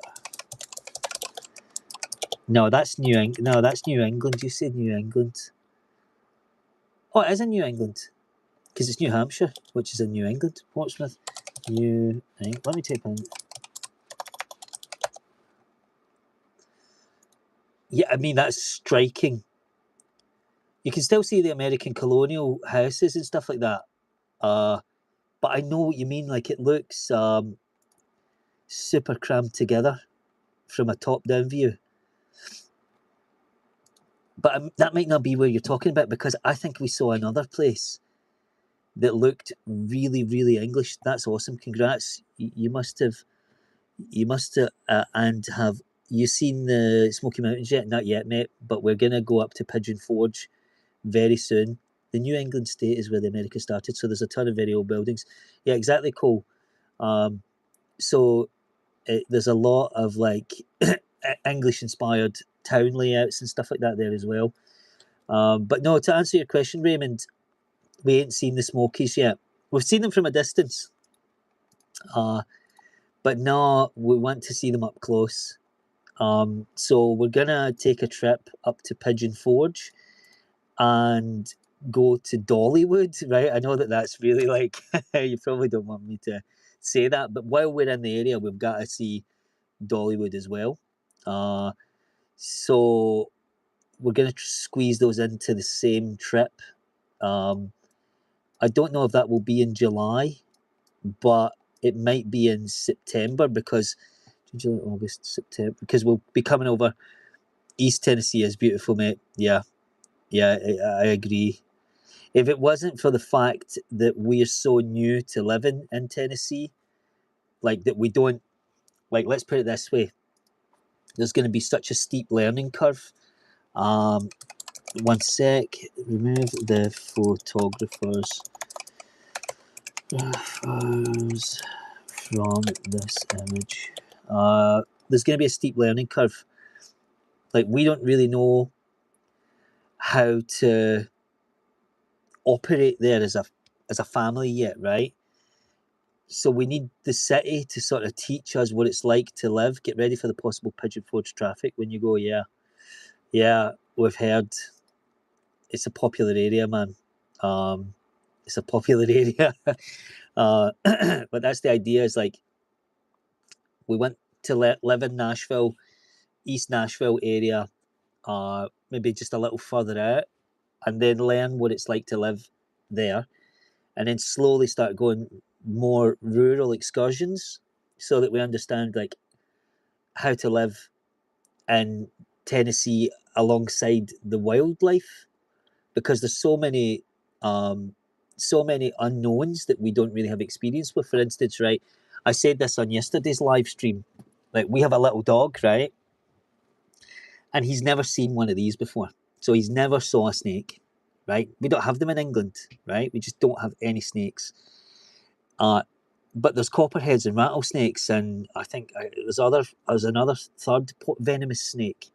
Speaker 1: no, that's New England. No, that's New England. You said New England. Oh, it is in New England because it's New Hampshire, which is in New England. Portsmouth, New England. Let me type in. Yeah, I mean that's striking. You can still see the American colonial houses and stuff like that. But I know what you mean. Like it looks super crammed together from a top-down view. But that might not be where you're talking about, because I think we saw another place that looked really, really English. That's awesome. Congrats. You must have, and have you seen the Smoky Mountains yet? Not yet, mate. But we're gonna go up to Pigeon Forge very soon. The New England state is where the America started, so there's a ton of very old buildings. Yeah, exactly, Cole. So there's a lot of like English-inspired town layouts and stuff like that there as well. But no, to answer your question, Raymond, we ain't seen the Smokies yet. We've seen them from a distance, but no, we want to see them up close. So we're gonna take a trip up to Pigeon Forge and go to Dollywood, right? I know that that's really like you probably don't want me to say that, but while we're in the area, we've got to see Dollywood as well. So we're going to squeeze those into the same trip. I don't know if that will be in July, but it might be in September, because July, August, September, because we'll be coming over. East Tennessee is beautiful, mate. Yeah, I agree. If it wasn't for the fact that we're so new to living in Tennessee, like that we don't, like, let's put it this way, there's going to be such a steep learning curve. One sec, remove the photographers from this image. There's going to be a steep learning curve. Like, we don't really know how to operate there as a family yet, right? So we need the city to sort of teach us what it's like to live. Get ready for the possible Pigeon Forge traffic when you go. Yeah, we've heard it's a popular area, man. It's a popular area. But that's the idea, is like, we went to live in Nashville, East Nashville area, maybe just a little further out, and then learn what it's like to live there, and then slowly start going more rural excursions, so that we understand like how to live in Tennessee alongside the wildlife, because there's so many unknowns that we don't really have experience with. For instance, right, I said this on yesterday's live stream. Like, we have a little dog, right, and he's never seen one of these before, so he's never saw a snake, right? We don't have them in England, right? We just don't have any snakes. But there's copperheads and rattlesnakes, and I think there's another third venomous snake.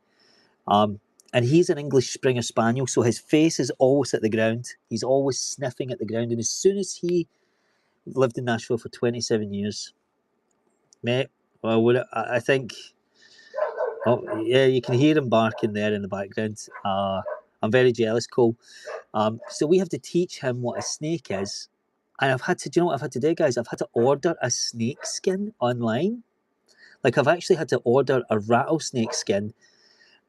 Speaker 1: And he's an English Springer Spaniel, so his face is always at the ground. He's always sniffing at the ground. And as soon as he lived in Nashville for 27 years, mate, well, I think, oh, yeah, you can hear him barking there in the background. I'm very jealous, Cole. So we have to teach him what a snake is. And do you know what I've had to do, guys? I've had to order a snake skin online. Like, I've actually had to order a rattlesnake skin,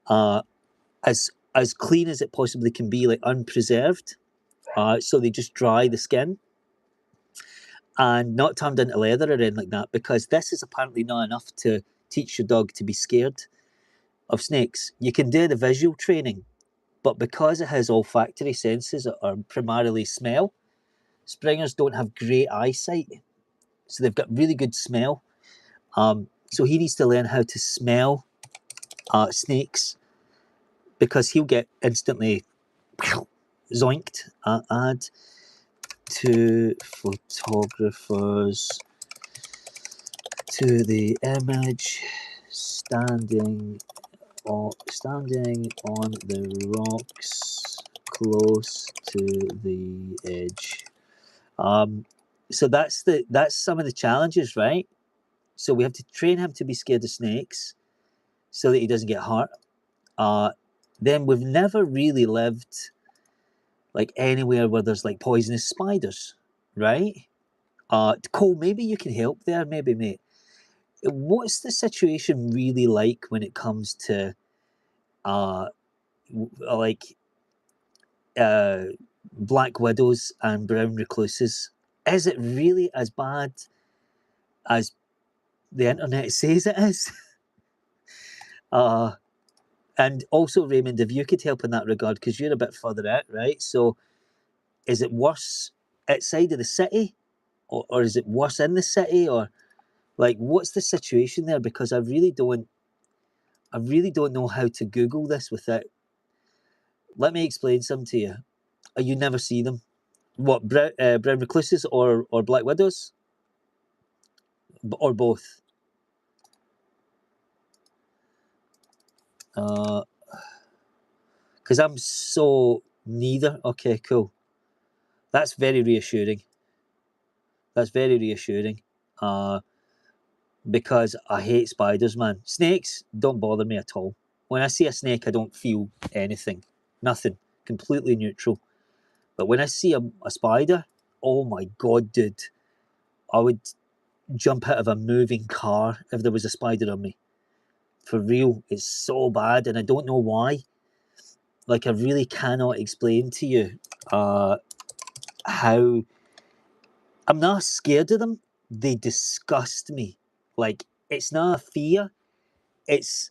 Speaker 1: as clean as it possibly can be, like unpreserved. So they just dry the skin and not turned into leather or anything like that, because this is apparently not enough to teach your dog to be scared of snakes. You can do the visual training, but because it has olfactory senses or primarily smell, Springers don't have great eyesight, so they've got really good smell. So he needs to learn how to smell snakes, because he'll get instantly zoinked. Add to photographers to the image, standing on the rocks close to the edge. So that's some of the challenges, right? So we have to train him to be scared of snakes, so that he doesn't get hurt. Then we've never really lived like anywhere where there's like poisonous spiders, right? Cole, maybe you can help there, maybe, mate. What's the situation really like when it comes to like black widows and brown recluses? Is it really as bad as the internet says it is? And also, Raymond, if you could help in that regard, because you're a bit further out, right? So, is it worse outside of the city, or is it worse in the city, or like what's the situation there? Because I really don't know how to Google this without. Let me explain some to you. You never see them. What, brown recluses or black widows, or both? Because I'm so neither. Okay, cool. That's very reassuring. That's very reassuring. Because I hate spiders, man. Snakes don't bother me at all. When I see a snake, I don't feel anything. Nothing. Completely neutral. But when I see a spider, oh my god, dude. I would jump out of a moving car if there was a spider on me. For real. It's so bad, and I don't know why. Like, I really cannot explain to you how... I'm not scared of them. They disgust me. Like, it's not a fear. It's...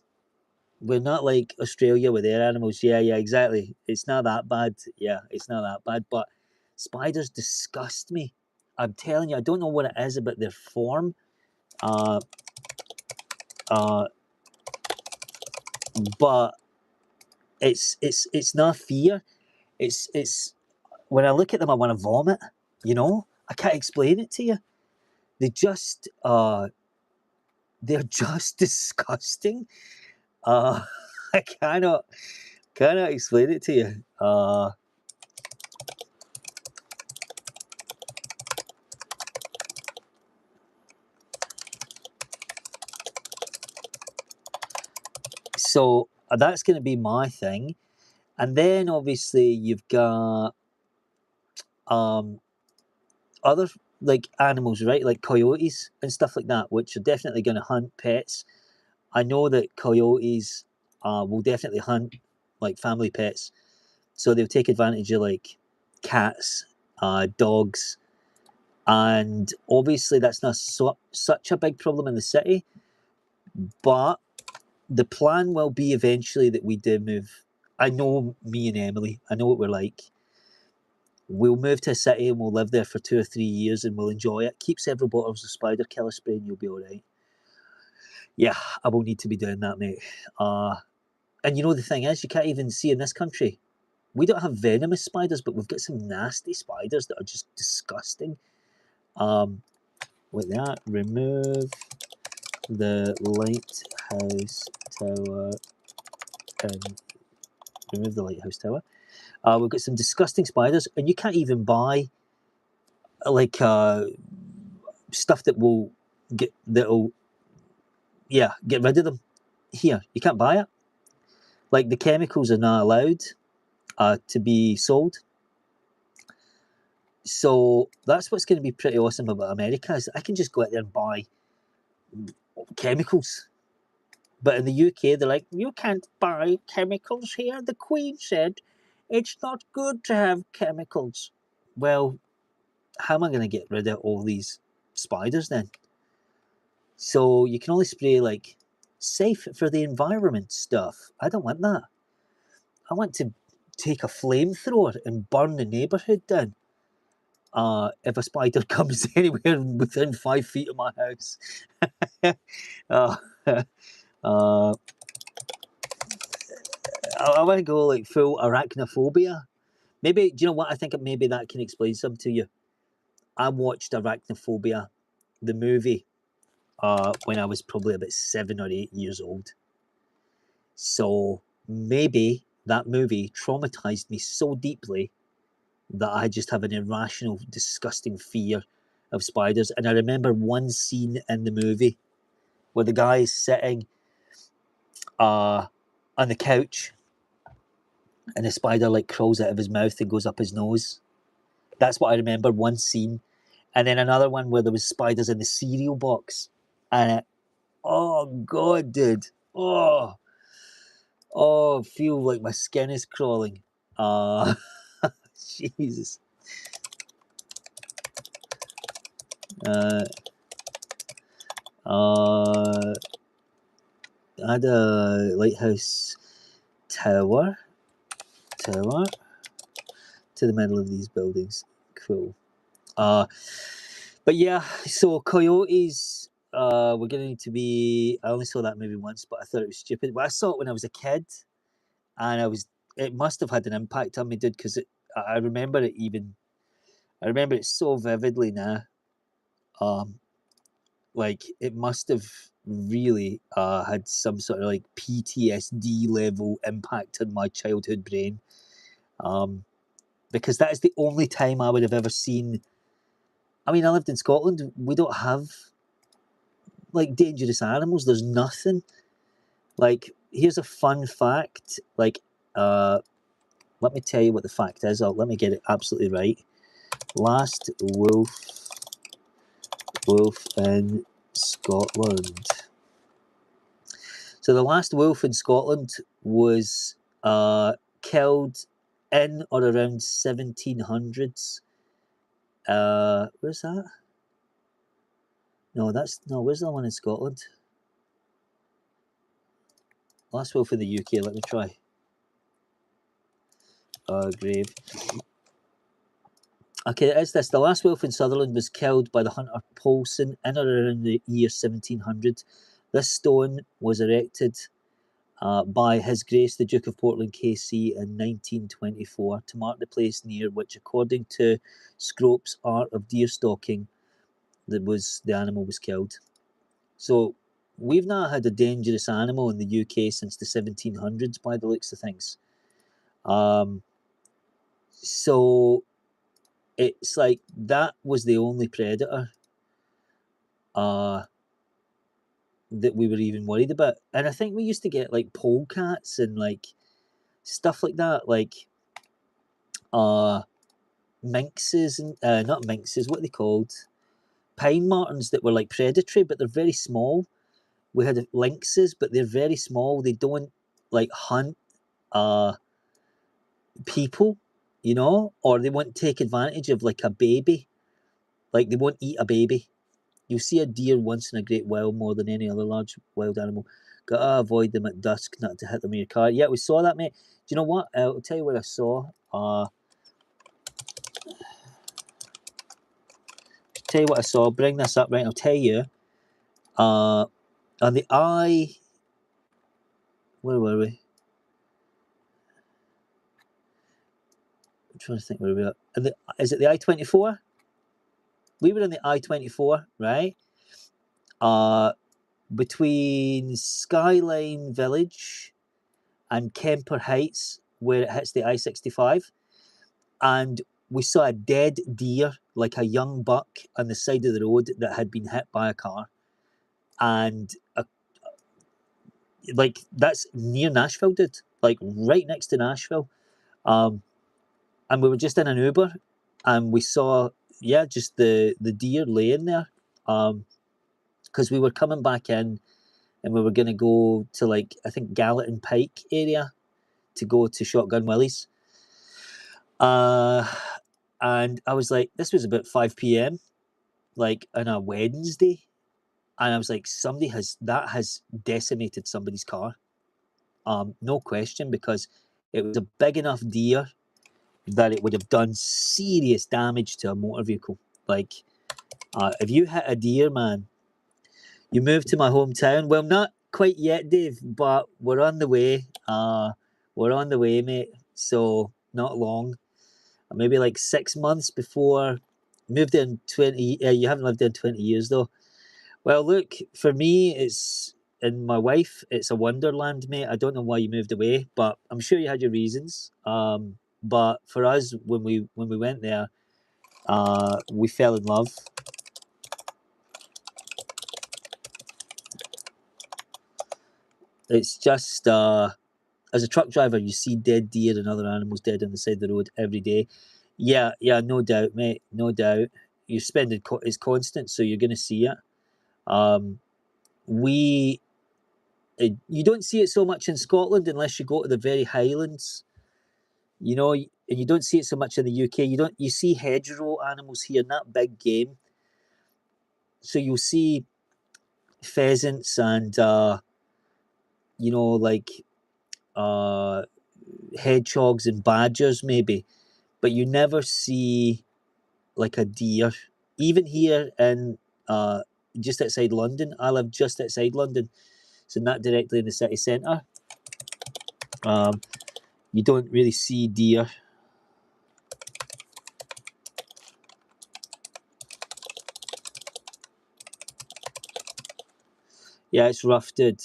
Speaker 1: We're not like Australia with their animals. Yeah, exactly. It's not that bad. Yeah, it's not that bad. But spiders disgust me. I'm telling you, I don't know what it is about their form. Uh, uh, but it's not fear. It's when I look at them, I want to vomit. You know, I can't explain it to you. They just they're just disgusting. Uh, I cannot explain it to you. So that's going to be my thing, and then obviously you've got other like animals, right? Like coyotes and stuff like that, which are definitely going to hunt pets. I know that coyotes will definitely hunt like family pets, so they'll take advantage of like cats, dogs, and obviously that's not such a big problem in the city. But the plan will be eventually that we do move. I know me and Emily. I know what we're like. We'll move to a city and we'll live there for 2 or 3 years and we'll enjoy it. Keep several bottles of spider killer spray and you'll be all right. Yeah, I will need to be doing that, mate. And you know the thing is, you can't even see in this country. We don't have venomous spiders, but we've got some nasty spiders that are just disgusting. With that, remove the lighthouse tower and remove the lighthouse tower. We've got some disgusting spiders, and you can't even buy like stuff that'll get rid of them. Here, you can't buy it. Like the chemicals are not allowed to be sold. So that's what's going to be pretty awesome about America is I can just go out there and buy chemicals. But in the UK, they're like, you can't buy chemicals here. The Queen said it's not good to have chemicals. Well, how am I going to get rid of all these spiders then? So you can only spray like safe for the environment stuff. I don't want that. I want to take a flamethrower and burn the neighbourhood down. If a spider comes anywhere within 5 feet of my house. uh, uh, I want to go like full arachnophobia. Maybe, do you know what? I think maybe that can explain something to you. I watched Arachnophobia, the movie, when I was probably about 7 or 8 years old. So maybe that movie traumatized me so deeply that I just have an irrational, disgusting fear of spiders. And I remember one scene in the movie where the guy is sitting on the couch and the spider like crawls out of his mouth and goes up his nose. That's what I remember, one scene. And then another one where there was spiders in the cereal box. And oh god, dude. I feel like my skin is crawling. Jesus. Uh, I had a lighthouse tower to the middle of these buildings. Cool. But yeah, so coyotes were going to be. I only saw that movie once, but I thought it was stupid. But I saw it when I was a kid, and it must have had an impact on me, dude, because I remember it even. I remember it so vividly now. Like it must have really had some sort of like PTSD level impact on my childhood brain. Because that is the only time I would have ever seen. I mean, I lived in Scotland. We don't have like dangerous animals. There's nothing. Like, here's a fun fact. Like, let me tell you what the fact is. Let me get it absolutely right. Last wolf in Scotland. So the last wolf in Scotland was killed in or around 1700s. Where's that? No, where's the one in Scotland? Last wolf in the UK, let me try. Grave. Okay, it is this. The last wolf in Sutherland was killed by the hunter Paulson in or around the year 1700. This stone was erected by His Grace the Duke of Portland KC in 1924 to mark the place near which, according to Scrope's Art of Deer Stalking, the animal was killed. So we've not had a dangerous animal in the UK since the 1700s, by the looks of things. So it's like that was the only predator that we were even worried about. And I think we used to get like polecats and like stuff like that, like minxes and not minxes, what are they called? Pine martens that were like predatory, but they're very small. We had lynxes, but they're very small. They don't like hunt people, you know, or they won't take advantage of like a baby. Like they won't eat a baby. You'll see a deer once in a great while more than any other large wild animal. Gotta avoid them at dusk, not to hit them in your car. Yeah, we saw that, mate. Do you know what? I'll tell you what I saw. Tell you what I saw. Bring this up, right? I'll tell you. On the I. Where were we? I'm trying to think where we were. Is it the I-24? We were in the I-24, right? Between Skyline Village and Kemper Heights, where it hits the I-65, and we saw a dead deer, like a young buck, on the side of the road that had been hit by a car, and like that's near Nashville, dude. Like right next to Nashville. And we were just in an Uber, and we saw just the deer laying there, because we were coming back in, and we were going to go to like I think Gallatin Pike area to go to Shotgun Willie's. And I was like, this was about 5 p.m. like on a Wednesday, and I was like, that has decimated somebody's car, no question, because it was a big enough deer that it would have done serious damage to a motor vehicle. Like, if you hit a deer, man, you move to my hometown. Well, not quite yet, Dave, but we're on the way. We're on the way, mate. So not long. Maybe like 6 months before. Moved in 20. You haven't lived in 20 years though. Well, look, for me, and my wife, it's a wonderland, mate. I don't know why you moved away, but I'm sure you had your reasons. But for us, when we went there, we fell in love. It's just as a truck driver, you see dead deer and other animals dead on the side of the road every day. Yeah, no doubt, mate, no doubt. You're spending it's constant, so you're going to see it. You don't see it so much in Scotland unless you go to the very Highlands, you know, and you don't see it so much in the UK. You see hedgerow animals here, not big game. So you'll see pheasants and like uh, hedgehogs and badgers maybe, but you never see like a deer. Even here in just outside London, I live just outside London, so not directly in the city centre. You don't really see deer. Yeah, it's rough, dude.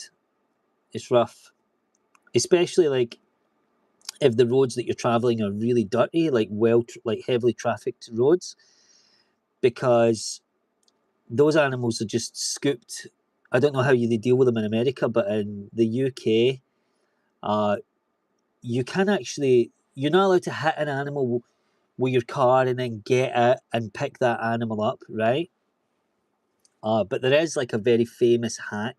Speaker 1: It's rough, especially like if the roads that you're traveling are really dirty, like like heavily trafficked roads, because those animals are just scooped. I don't know how they deal with them in America, but in the UK, you can actually, you're not allowed to hit an animal with your car and then get it and pick that animal up, right? But there is like a very famous hack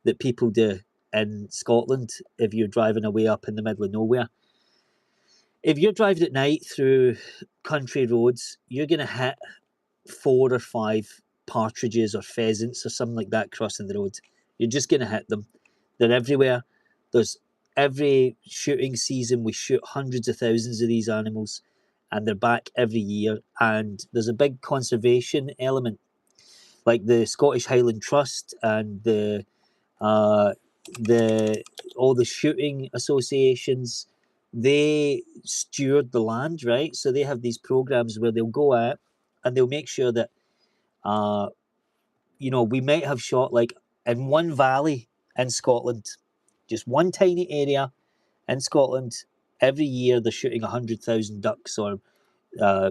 Speaker 1: that people do in Scotland if you're driving away up in the middle of nowhere. If you're driving at night through country roads, you're going to hit 4 or 5 partridges or pheasants or something like that crossing the road. You're just going to hit them. They're everywhere. There's every shooting season, we shoot hundreds of thousands of these animals, and they're back every year. And there's a big conservation element, like the Scottish Highland Trust and uh, the all the shooting associations. They steward the land, right? So they have these programs where they'll go out and they'll make sure that uh, we might have shot like in one valley in Scotland, just one tiny area in Scotland. Every year they're shooting 100,000 ducks or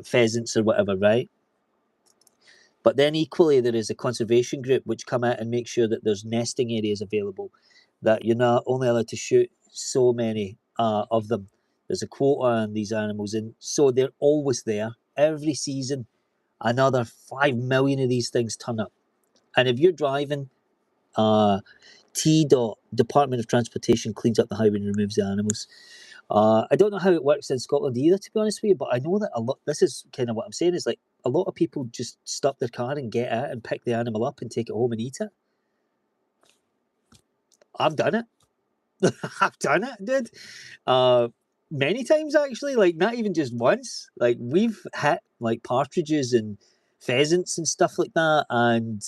Speaker 1: pheasants or whatever, right? But then equally there is a conservation group which come out and make sure that there's nesting areas available, that you're not only allowed to shoot so many of them. There's a quota on these animals, and so they're always there. Every season, another 5 million of these things turn up. And if you're driving, T. Department of Transportation cleans up the highway and removes the animals. I don't know how it works in Scotland either, to be honest with you, but I know that a lot. This is kind of what I'm saying, is like a lot of people just stop their car and get out and pick the animal up and take it home and eat it. I've done it. I've done it, dude. Many times actually, like not even just once. Like we've hit like partridges and pheasants and stuff like that, and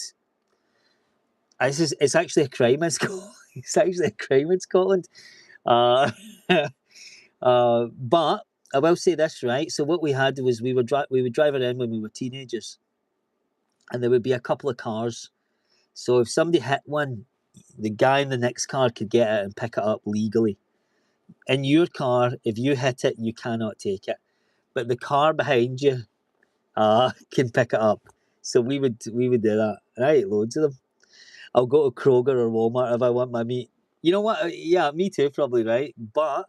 Speaker 1: it's actually a crime in Scotland. It's actually a crime in Scotland. Uh, but I will say this, right? So what we had was we would drive around when we were teenagers, and there would be a couple of cars. So if somebody hit one, the guy in the next car could get it and pick it up legally. In your car, if you hit it, you cannot take it, but the car behind you can pick it up. So we would do that. And I ate loads of them. I'll go to Kroger or Walmart if I want my meat. You know what? Yeah, me too, probably, right? But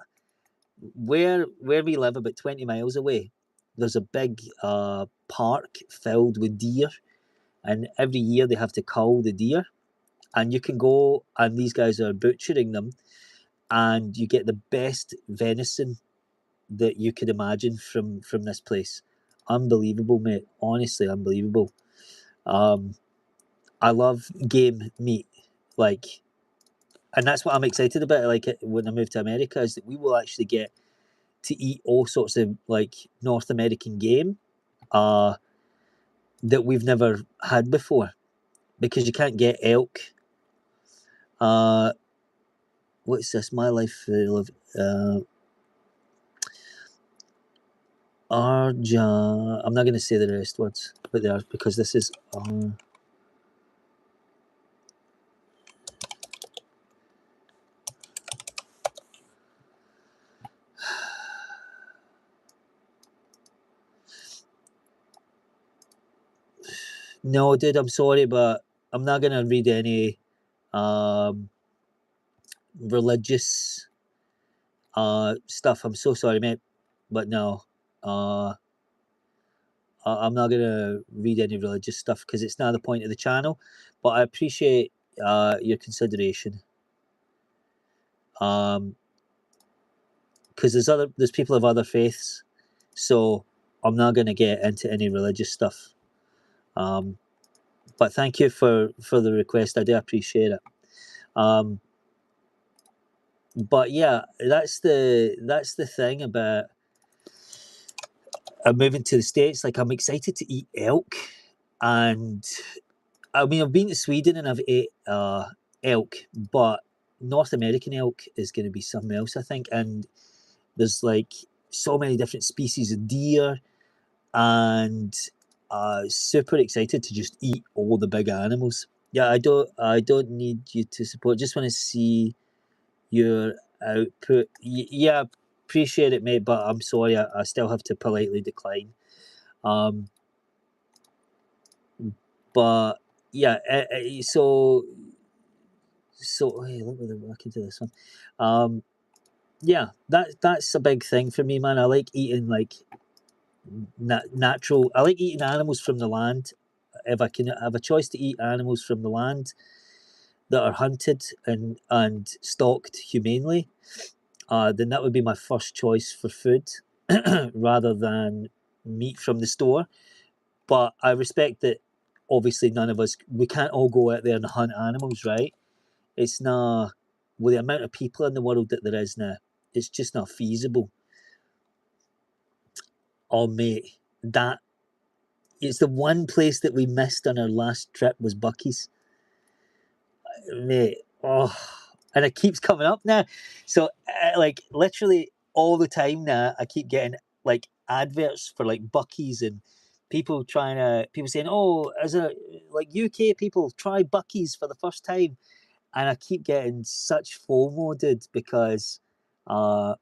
Speaker 1: where we live, about 20 miles away, there's a big park filled with deer, and every year they have to cull the deer, and you can go and these guys are butchering them, and you get the best venison that you could imagine from this place. Unbelievable, mate. Honestly, unbelievable. Um, I love game meat, like, and that's what I'm excited about. Like when I move to America, is that we will actually get to eat all sorts of like North American game uh, that we've never had before, because you can't get elk. Uh, what's this? My life of Arja. I'm not going to say the rest words, but they are, because this is. No, dude, I'm sorry, but I'm not going to read any um, religious stuff. I'm so sorry, mate, but no. Uh, I'm not going to read any religious stuff because it's not the point of the channel. But I appreciate your consideration. Because there's people of other faiths, so I'm not going to get into any religious stuff. But thank you for the request. I do appreciate it. But yeah, that's the thing about moving to the States. Like, I'm excited to eat elk, and I mean, I've been to Sweden and I've ate elk, but North American elk is going to be something else, I think. And there's like so many different species of deer, and super excited to just eat all the big animals. Yeah, I don't need you to support. Just want to see your output. Yeah, appreciate it, mate, but I'm sorry, I still have to politely decline. Um, but yeah, so hey, let me look into this one. Um, yeah, that's a big thing for me, man. I like eating like natural. I like eating animals from the land. If I can have a choice to eat animals from the land that are hunted and stalked humanely, then that would be my first choice for food, rather than meat from the store. But I respect that. Obviously, none of us, we can't all go out there and hunt animals, right? It's not, with the amount of people in the world that there is now, it's just not feasible. Oh, mate, that it's the one place that we missed on our last trip was Bucky's, mate. Oh, and it keeps coming up now. So, like, literally all the time now, I keep getting like adverts for like Bucky's, and people saying, "Oh, as a like UK people try Bucky's for the first time," and I keep getting such FOMO'd because uh,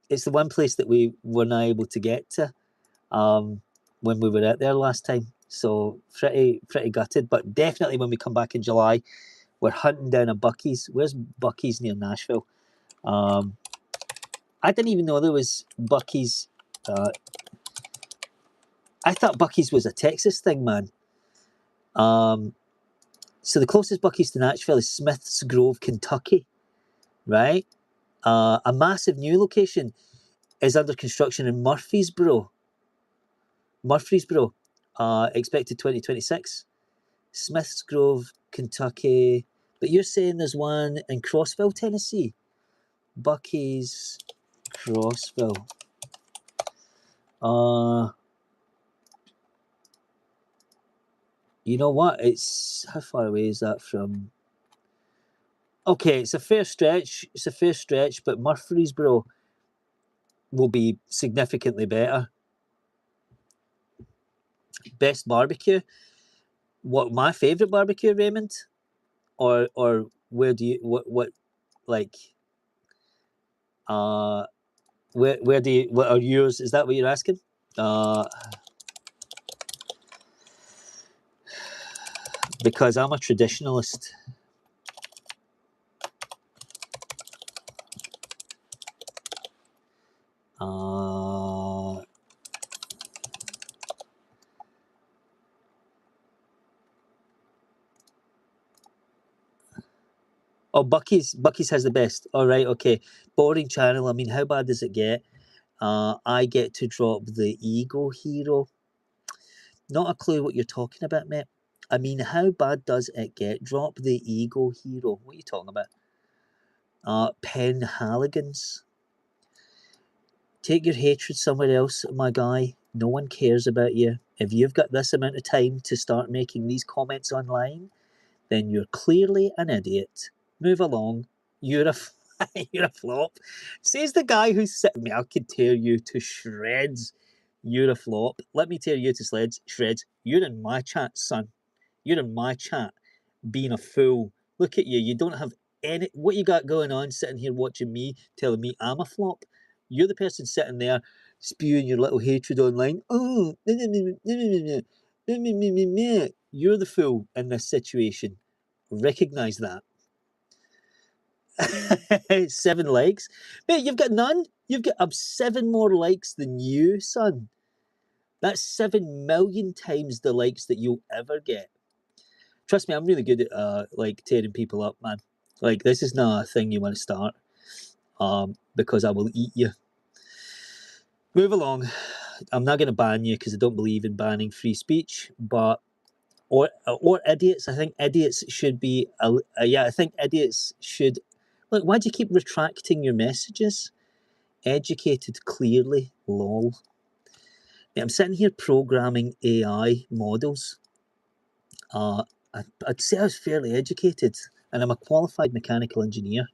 Speaker 1: it's the one place that we were not able to get to um, when we were out there last time. So pretty gutted, but definitely when we come back in July, we're hunting down a Bucky's. Where's Bucky's near Nashville? Um, I didn't even know there was Bucky's. Uh, I thought Bucky's was a Texas thing, man. Um, so the closest Bucky's to Nashville is Smiths Grove, Kentucky, right? A massive new location is under construction in Murfreesboro, expected 2026. Smiths Grove, Kentucky. But you're saying there's one in Crossville, Tennessee. Bucky's, Crossville. Uh, you know what? It's how far away is that from? Okay, it's a fair stretch. It's a fair stretch, but Murfreesboro will be significantly better. Best barbecue. What my favorite barbecue, Raymond? Or where do you what like uh where do you what are yours? Is that what you're asking? Uh, because I'm a traditionalist. Uh, oh, Bucky's has the best. All right, okay. Boring channel. I mean, how bad does it get? I get to drop the ego hero. Not a clue what you're talking about, mate. I mean, how bad does it get? Drop the ego hero. What are you talking about? Pen Halligan's. Take your hatred somewhere else, my guy. No one cares about you. If you've got this amount of time to start making these comments online, then you're clearly an idiot. Move along. You're a you're a flop. Says the guy who's sitting me. I could tear you to shreds. You're a flop. Let me tear you to shreds. You're in my chat, son. You're in my chat, being a fool. Look at you. You don't have any. What you got going on? Sitting here watching me, telling me I'm a flop. You're the person sitting there spewing your little hatred online. Oh, you're the fool in this situation. Recognize that. 7 likes. Mate, you've got none. You've got 7 more likes than you, son. That's 7 million times the likes that you'll ever get. Trust me, I'm really good at like tearing people up, man. Like, this is not a thing you want to start. Because I will eat you. Move along. I'm not going to ban you because I don't believe in banning free speech, but or idiots. I think idiots should be. Yeah, I think idiots should. Look, why do you keep retracting your messages? Educated clearly, lol. Yeah, I'm sitting here programming AI models. I'd say I was fairly educated, and I'm a qualified mechanical engineer.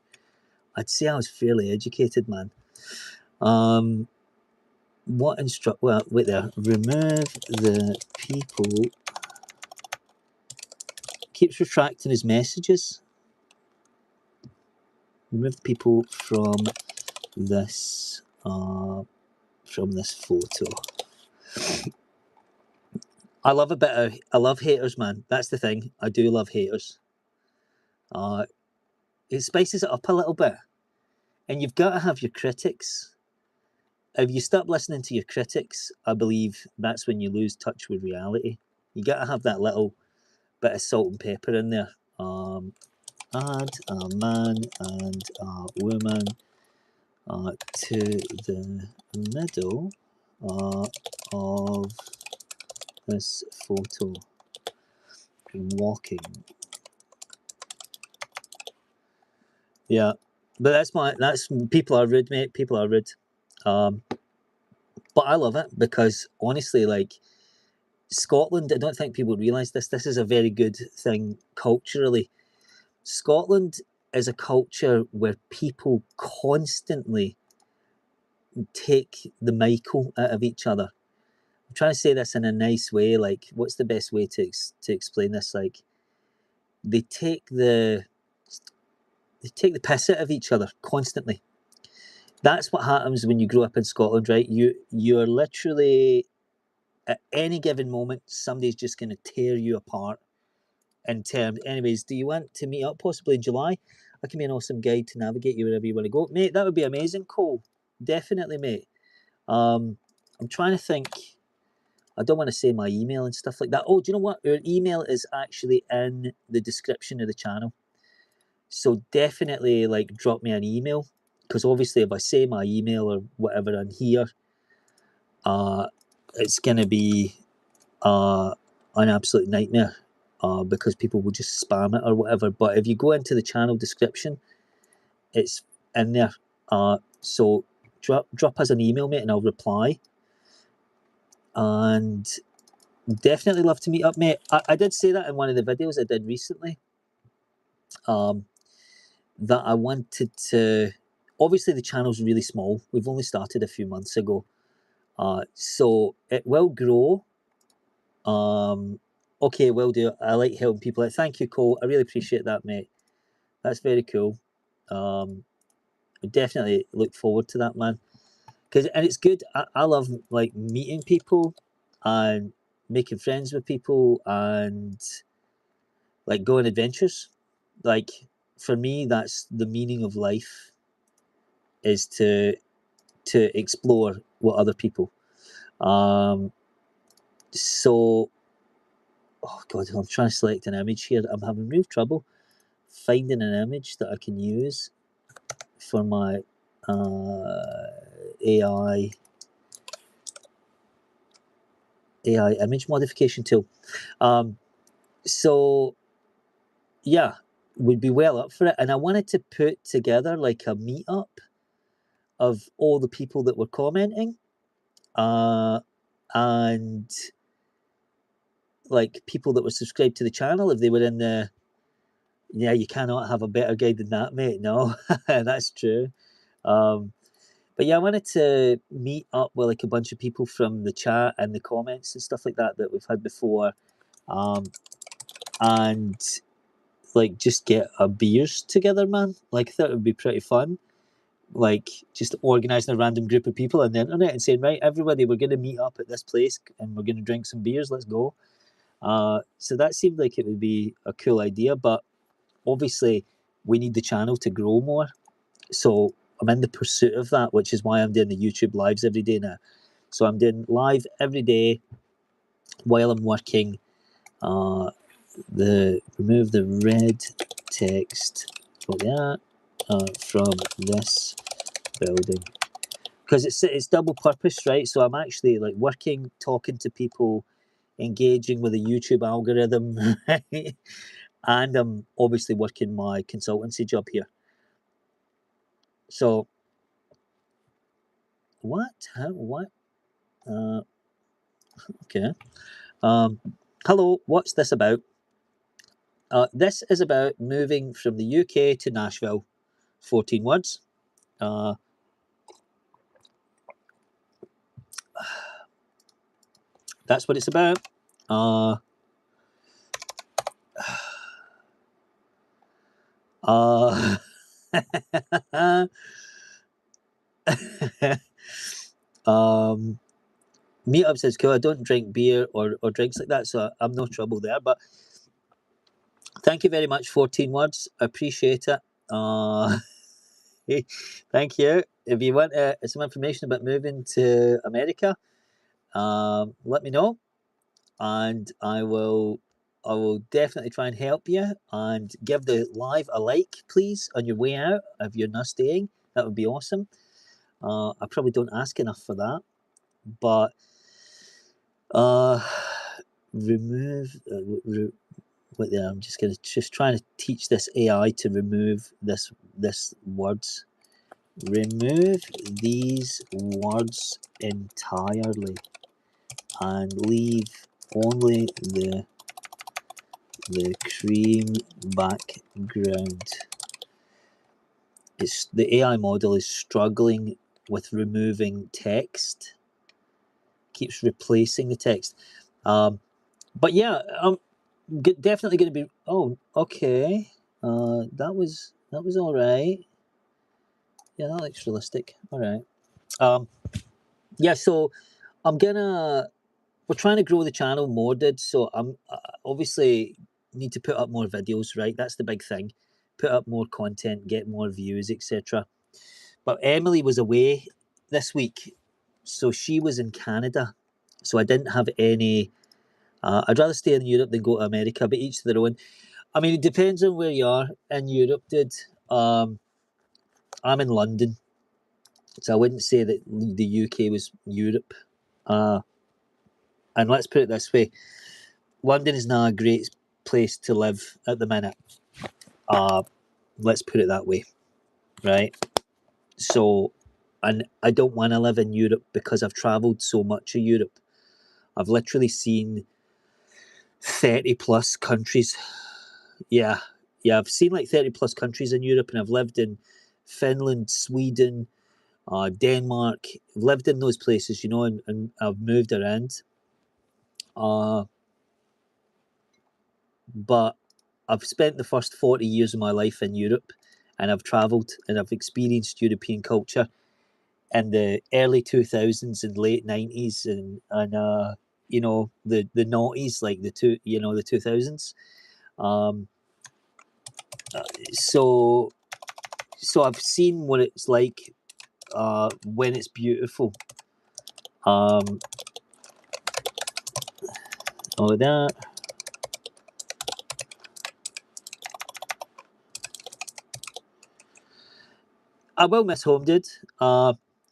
Speaker 1: I'd say I was fairly educated, man. What instruct? Well, wait there. Remove the people. Keeps retracting his messages. Remove the people from this photo. I love haters, man. That's the thing. I do love haters. It spices it up a little bit, and you've got to have your critics. If you stop listening to your critics, I believe that's when you lose touch with reality. You got to have that little bit of salt and pepper in there. Add a man and a woman to the middle of this photo, walking. Yeah, but that's people are rude, mate. People are rude. But I love it because honestly, like Scotland, I don't think people realise this. This is a very good thing culturally. Scotland is a culture where people constantly take the Michael out of each other. I'm trying to say this in a nice way. Like, what's the best way to explain this? Like, they take the piss out of each other constantly. That's what happens when you grow up in Scotland, right? You're literally at any given moment, somebody's just going to tear you apart. In terms, anyways, do you want to meet up possibly in July? I can be an awesome guide to navigate you wherever you want to go, mate. That would be amazing, Cole. Definitely, mate. I'm trying to think. I don't want to say my email and stuff like that. Oh, do you know what? Our email is actually in the description of the channel. So definitely like drop me an email. Because obviously if I say my email or whatever on here, it's gonna be an absolute nightmare. Because people will just spam it or whatever. But if you go into the channel description, it's in there. So drop us an email, mate, and I'll reply. And definitely love to meet up, mate. I did say that in one of the videos I did recently. That I wanted to. Obviously, the channel's really small. We've only started a few months ago, so it will grow. Okay, will do. I like helping people out. Thank you, Cole. I really appreciate that, mate. That's very cool. I definitely look forward to that, man. And it's good. I love like meeting people and making friends with people and like going adventures. Like for me, that's the meaning of life, is to explore with other people. So, oh god, I'm trying to select an image here. I'm having real trouble finding an image that I can use for my AI image modification tool. So yeah, we'd be well up for it. And I wanted to put together like a meetup of all the people that were commenting, and like people that were subscribed to the channel. If they were in the, yeah, you cannot have a better guide than that, mate. No, that's true. But yeah, I wanted to meet up with like a bunch of people from the chat and the comments and stuff like that we've had before, and like just get a beers together, man. Like I thought it would be pretty fun. Like just organising a random group of people on the internet and saying, right, everybody, we're going to meet up at this place and we're going to drink some beers. Let's go. So that seemed like it would be a cool idea, but obviously we need the channel to grow more. So I'm in the pursuit of that, which is why I'm doing the YouTube lives every day now. So I'm doing live every day while I'm working. Remove the red text from this building, because it's double purpose, right? So I'm actually like working, talking to people, engaging with the YouTube algorithm, right? And I'm obviously working my consultancy job here. So what? How? What? Okay. Hello. What's this about? This is about moving from the UK to Nashville. 14 words. Uh, that's what it's about. Uh, uh, Meetup says cool. I don't drink beer or drinks like that, so I'm no trouble there. But thank you very much. 14 words. I appreciate it. Thank you. If you want some information about moving to America, let me know, and I will definitely try and help you. And give the live a like, please, on your way out if you're not staying. That would be awesome. I probably don't ask enough for that, but uh, remove. Wait there. I'm just trying to teach this AI to remove this words. Remove these words entirely and leave only the cream background. It's the AI model is struggling with removing text, keeps replacing the text. But yeah, I'm definitely going to be. Oh, okay. That was all right. Yeah, that looks realistic. All right. Yeah. So I'm gonna. We're trying to grow the channel more, dude. So I'm obviously need to put up more videos, right? That's the big thing. Put up more content, get more views, etc. But Emily was away this week, so she was in Canada. So I didn't have any. I'd rather stay in Europe than go to America, but each to their own. I mean, it depends on where you are in Europe, dude. I'm in London, so I wouldn't say that the UK was Europe. Uh, and let's put it this way: London is not a great place to live at the minute. Uh, let's put it that way, right? So, and I don't want to live in Europe because I've travelled so much of Europe. I've literally seen 30 plus countries. Yeah, yeah, I've seen like 30 plus countries in Europe, and I've lived in Finland, Sweden, Denmark. I've lived in those places, and I've moved around. Uh, but I've spent the first 40 years of my life in Europe, and I've travelled and I've experienced European culture in the early 2000s and late 90s and the noughties, like the 2000s. Um, so so I've seen what it's like when it's beautiful. Um, all of that. I will miss home, dude.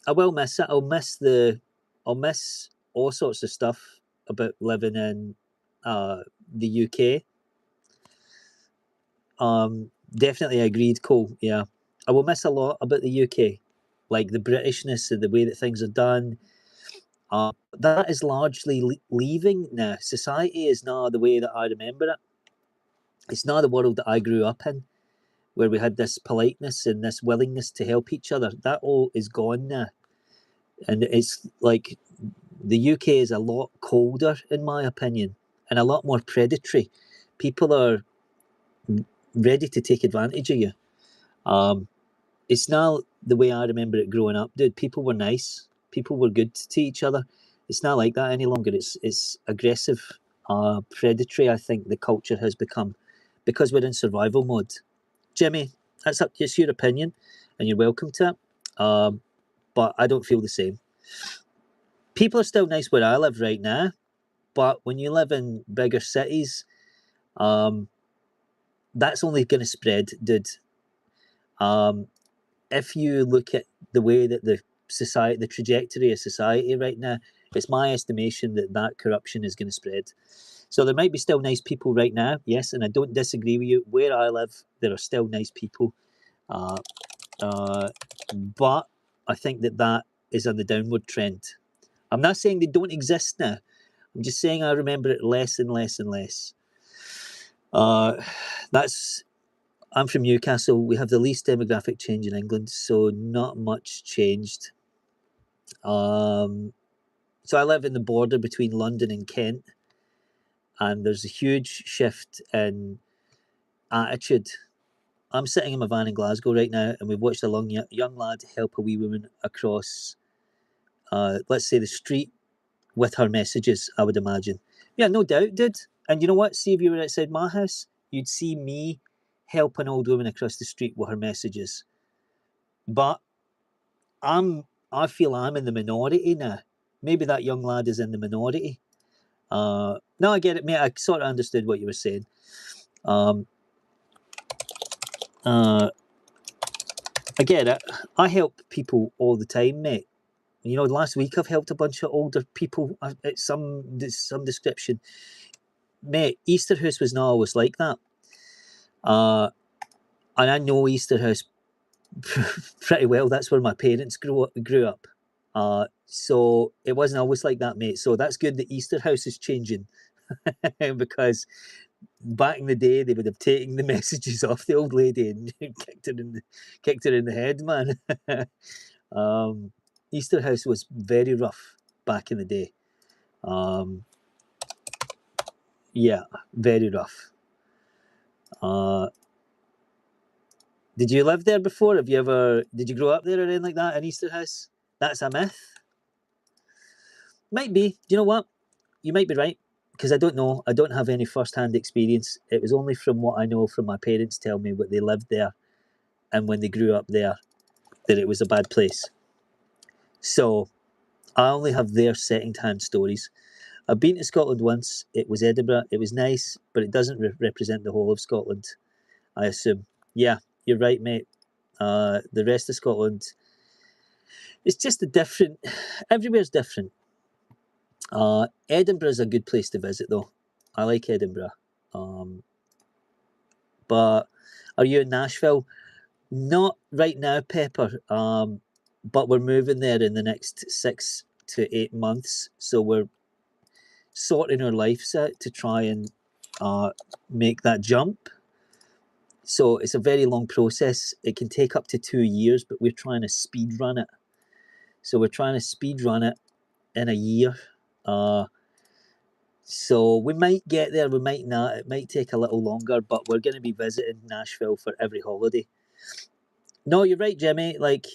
Speaker 1: I will miss it. I'll miss all sorts of stuff about living in the UK. Definitely agreed, Cole. Yeah, I will miss a lot about the UK, like the Britishness and the way that things are done. That is largely leaving now. Society is not the way that I remember it. It's not the world that I grew up in, where we had this politeness and this willingness to help each other. That all is gone now, and it's like the UK is a lot colder, in my opinion, and a lot more predatory. People are ready to take advantage of you. Um, it's not the way I remember it growing up, dude. People were nice. People were good to each other. It's not like that any longer. It's aggressive, predatory. I think the culture has become because we're in survival mode. Jimmy, it's your opinion, and you're welcome to it. But I don't feel the same. People are still nice where I live right now, but when you live in bigger cities, um, that's only going to spread, dude. Um, if you look at the way that the trajectory of society right now, it's my estimation that corruption is going to spread. So there might be still nice people right now, yes, and I don't disagree with you. Where I live, there are still nice people, uh, But I think that is on the downward trend. I'm not saying they don't exist now. I'm just saying I remember it less and less and less. I'm from Newcastle. We have the least demographic change in England, so not much changed. So I live in the border between London and Kent, and there's a huge shift in attitude. I'm sitting in my van in Glasgow right now, and we've watched a young lad help a wee woman across, let's say, the street with her messages, I would imagine. Yeah, no doubt, dude. And you know what? See, if you were outside my house, you'd see me help an old woman across the street with her messages. But I feel I'm in the minority now. Maybe that young lad is in the minority. No, I get it, mate. I sort of understood what you were saying. Um, uh, I get it. I help people all the time, mate. You know, last week I've helped a bunch of older people at some description. Mate, Easterhouse was not always like that. And I know Easterhouse pretty well. That's where my parents grew up. So it wasn't always like that, mate. So that's good that Easterhouse is changing because back in the day they would have taken the messages off the old lady and kicked her in the head, man. Easterhouse was very rough back in the day. Yeah, very rough. Did you live there before? Did you grow up there or anything like that in Easterhouse? That's a myth. Might be. Do you know what? You might be right, because I don't know. I don't have any first-hand experience. It was only from what I know from my parents tell me what they lived there and when they grew up there that it was a bad place. So I only have their second-hand stories. I've been to Scotland once. It was Edinburgh. It was nice, but it doesn't represent the whole of Scotland, I assume. Yeah, you're right, mate. The rest of Scotland, it's just a different. Everywhere's different. Edinburgh's a good place to visit, though. I like Edinburgh. But are you in Nashville? Not right now, Pepper. But we're moving there in the next 6 to 8 months, so we're sorting our lives out to try and make that jump. So it's a very long process. It can take up to 2 years, but we're trying to speed run it. So we're trying to speed run it in a year. So we might get there, we might not. It might take a little longer, but we're going to be visiting Nashville for every holiday. No, you're right, Jimmy. Like,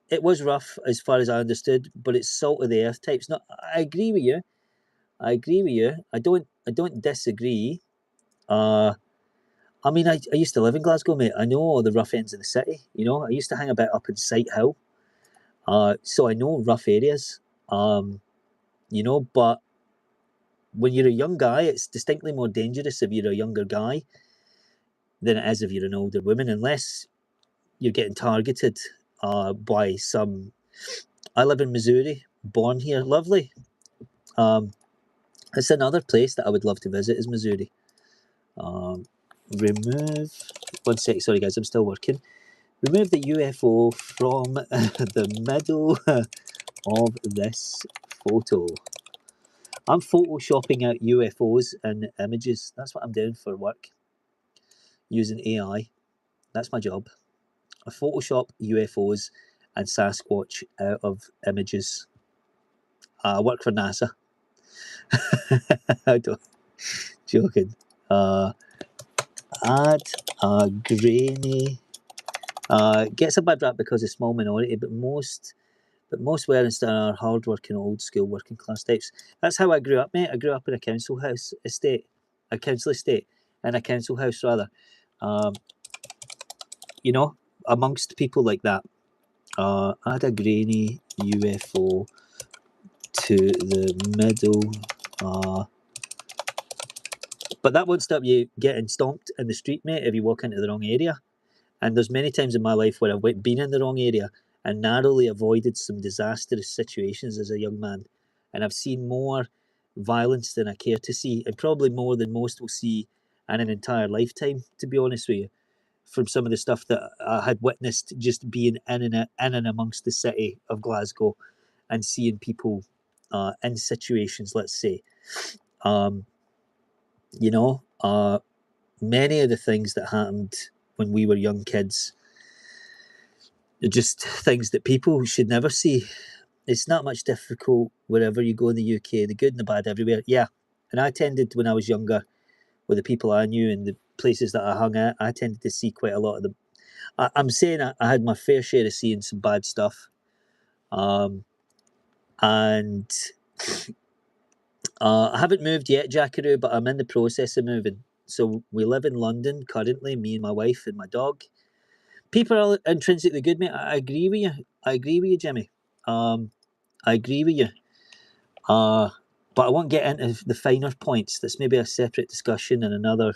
Speaker 1: it was rough as far as I understood, but it's salt of the earth types. No, I agree with you. I agree with you. I don't disagree. I mean, I used to live in Glasgow, mate. I know all the rough ends of the city. You know, I used to hang about up in Sight Hill. So I know rough areas. You know, but when you're a young guy, it's distinctly more dangerous if you're a younger guy than it is if you're an older woman, unless you're getting targeted by some. I live in Missouri, born here, lovely. It's another place that I would love to visit is Missouri. Remove. 1 sec, sorry guys, I'm still working. Remove the UFO from the middle of this photo. I'm photoshopping out UFOs and images. That's what I'm doing for work. Using AI. That's my job. I Photoshop UFOs and Sasquatch out of images. I work for NASA. I don't. Joking. Add a grainy. Gets a bad rap because of small minority, but most Wellington are hard-working, old-school, working-class types. That's how I grew up, mate. I grew up in a council estate, in a council house rather. You know, amongst people like that. Add a grainy UFO to the middle. But that won't stop you getting stomped in the street, mate, if you walk into the wrong area. And there's many times in my life where I've been in the wrong area and narrowly avoided some disastrous situations as a young man. And I've seen more violence than I care to see, and probably more than most will see in an entire lifetime, to be honest with you, from some of the stuff that I had witnessed just being in and amongst the city of Glasgow and seeing people in situations, let's say. Um, you know, many of the things that happened when we were young kids are just things that people should never see. It's not much difficult wherever you go in the UK, the good and the bad everywhere. Yeah. And I tended, when I was younger, with the people I knew and the places that I hung at, I tended to see quite a lot of them. I'm saying I had my fair share of seeing some bad stuff. And I haven't moved yet, Jackaroo, but I'm in the process of moving. So we live in London currently, me and my wife and my dog. People are intrinsically good, mate. I agree with you. I agree with you, Jimmy. I agree with you. But I won't get into the finer points. That's maybe a separate discussion and another,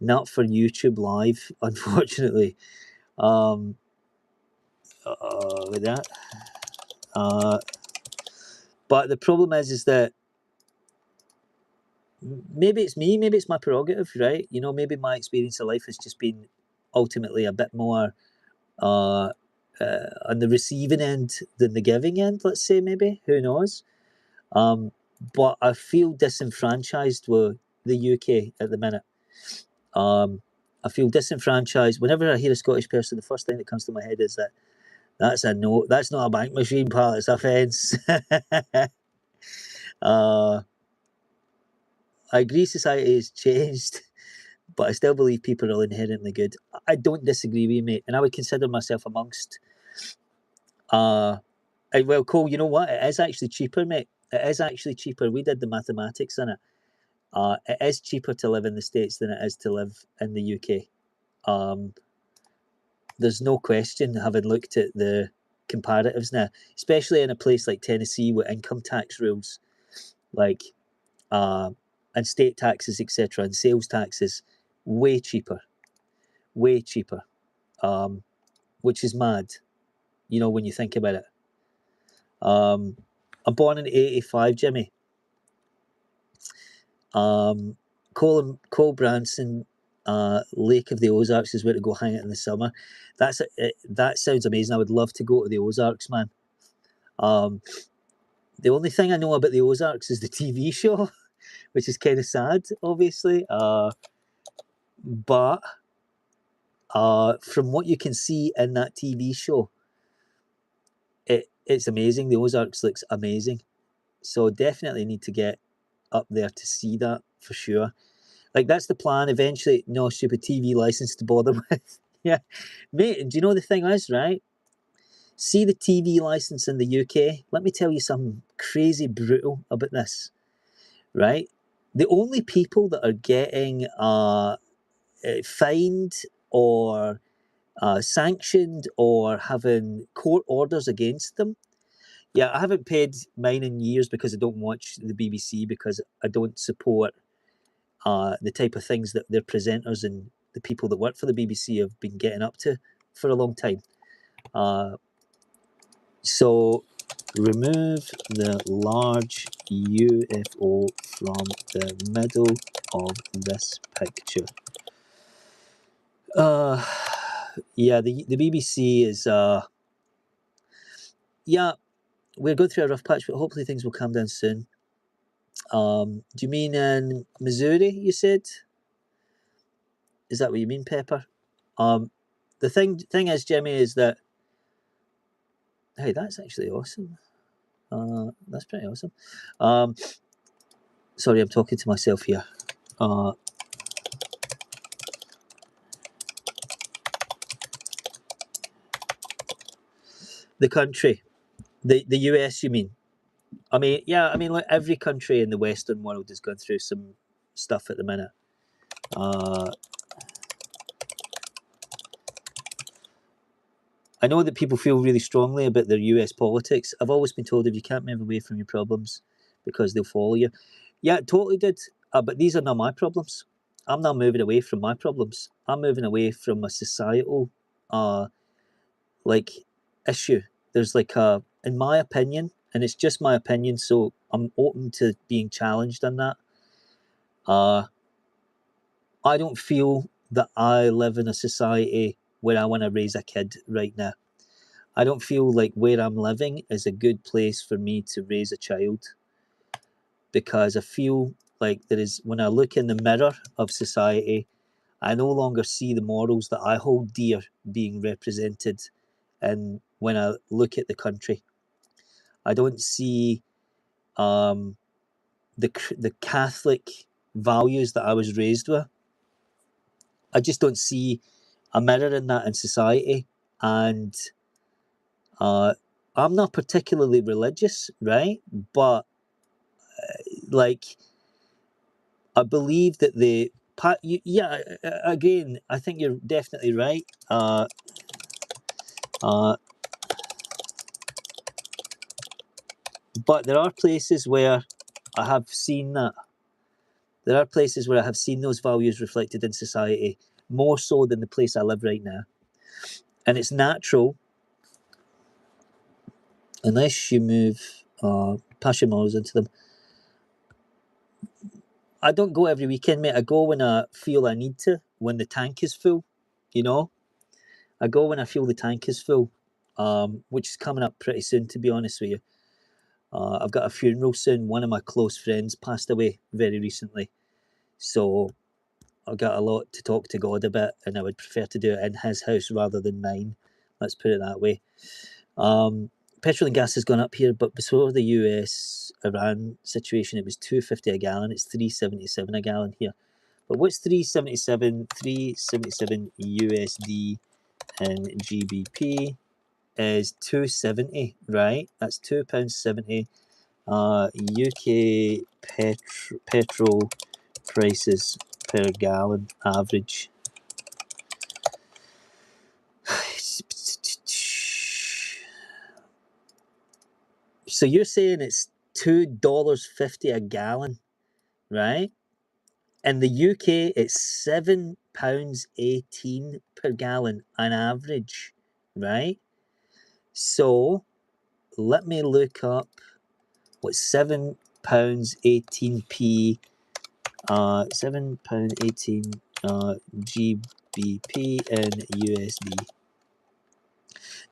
Speaker 1: not for YouTube Live, unfortunately. With that. But the problem is that maybe it's me, maybe it's my prerogative, right? You know, maybe my experience of life has just been ultimately a bit more on the receiving end than the giving end, let's say, maybe. Who knows? But I feel disenfranchised with the UK at the minute. I feel disenfranchised. Whenever I hear a Scottish person, the first thing that comes to my head is that that's a no, that's not a bank machine, pal, it's a fence. I agree society has changed, but I still believe people are inherently good. I don't disagree with you, mate, and I would consider myself amongst. Well, Cole, you know what? It is actually cheaper, mate. It is actually cheaper. We did the mathematics in it. It is cheaper to live in the States than it is to live in the UK. There's no question, having looked at the comparatives now, especially in a place like Tennessee with income tax rules, like and state taxes, etc., and sales taxes, way cheaper, way cheaper, which is mad, you know, when you think about it. I'm born in '85, Jimmy. Cole Branson, Lake of the Ozarks is where to go hang out in the summer. That sounds amazing. I would love to go to the Ozarks, man. The only thing I know about the Ozarks is the TV show, which is kind of sad, obviously. But from what you can see in that TV show, it's amazing. The Ozarks looks amazing. So definitely need to get up there to see that for sure. Like, that's the plan eventually. No stupid TV license to bother with. Yeah, mate. And do you know the thing is, right? See the TV license in the UK. Let me tell you something crazy brutal about this. Right, the only people that are getting fined or sanctioned or having court orders against them. Yeah, I haven't paid mine in years because I don't watch the BBC, because I don't support the type of things that their presenters and the people that work for the BBC have been getting up to for a long time. So remove the large UFO from the middle of this picture. Yeah, the BBC is yeah, we're going through a rough patch, but hopefully things will calm down soon. Do you mean in Missouri, you said? Is that what you mean, Pepper? The thing is, Jimmy, is that, hey, that's actually awesome. That's pretty awesome. Sorry, I'm talking to myself here. The country, the US, you mean? I mean, yeah, I mean, like every country in the Western world is going through some stuff at the minute. I know that people feel really strongly about their US politics. I've always been told if you can't move away from your problems because they'll follow you. Yeah, totally did. But these are not my problems. I'm not moving away from my problems. I'm moving away from a societal, like, issue. There's like a, in my opinion, and it's just my opinion, so I'm open to being challenged on that. I don't feel that I live in a society where I want to raise a kid right now. I don't feel like where I'm living is a good place for me to raise a child, because I feel like there is, when I look in the mirror of society, I no longer see the morals that I hold dear being represented. And when I look at the country, I don't see the Catholic values that I was raised with. I just don't see a mirror in that in society. And uh, I'm not particularly religious, right? But like, I believe that yeah, again, I think you're definitely right. Uh, but there are places where I have seen that. There are places where I have seen those values reflected in society, more so than the place I live right now. And it's natural, unless you move passion models into them. I don't go every weekend, mate. I go when I feel I need to, when the tank is full, you know? I go when I feel the tank is full, which is coming up pretty soon, to be honest with you. I've got a funeral soon. One of my close friends passed away very recently. So I've got a lot to talk to God about, and I would prefer to do it in his house rather than mine. Let's put it that way. Petrol and gas has gone up here, but before the US Iran situation, it was $2.50 a gallon. It's $3.77 a gallon here. But what's 377? 377 USD in GBP is 270, right? That's £2.70. UK petrol prices per gallon average. So you're saying it's $2.50 a gallon, right? In the UK, it's £7.18 per gallon on average, right? So let me look up what £7.18p, £7.18 GBP in USD.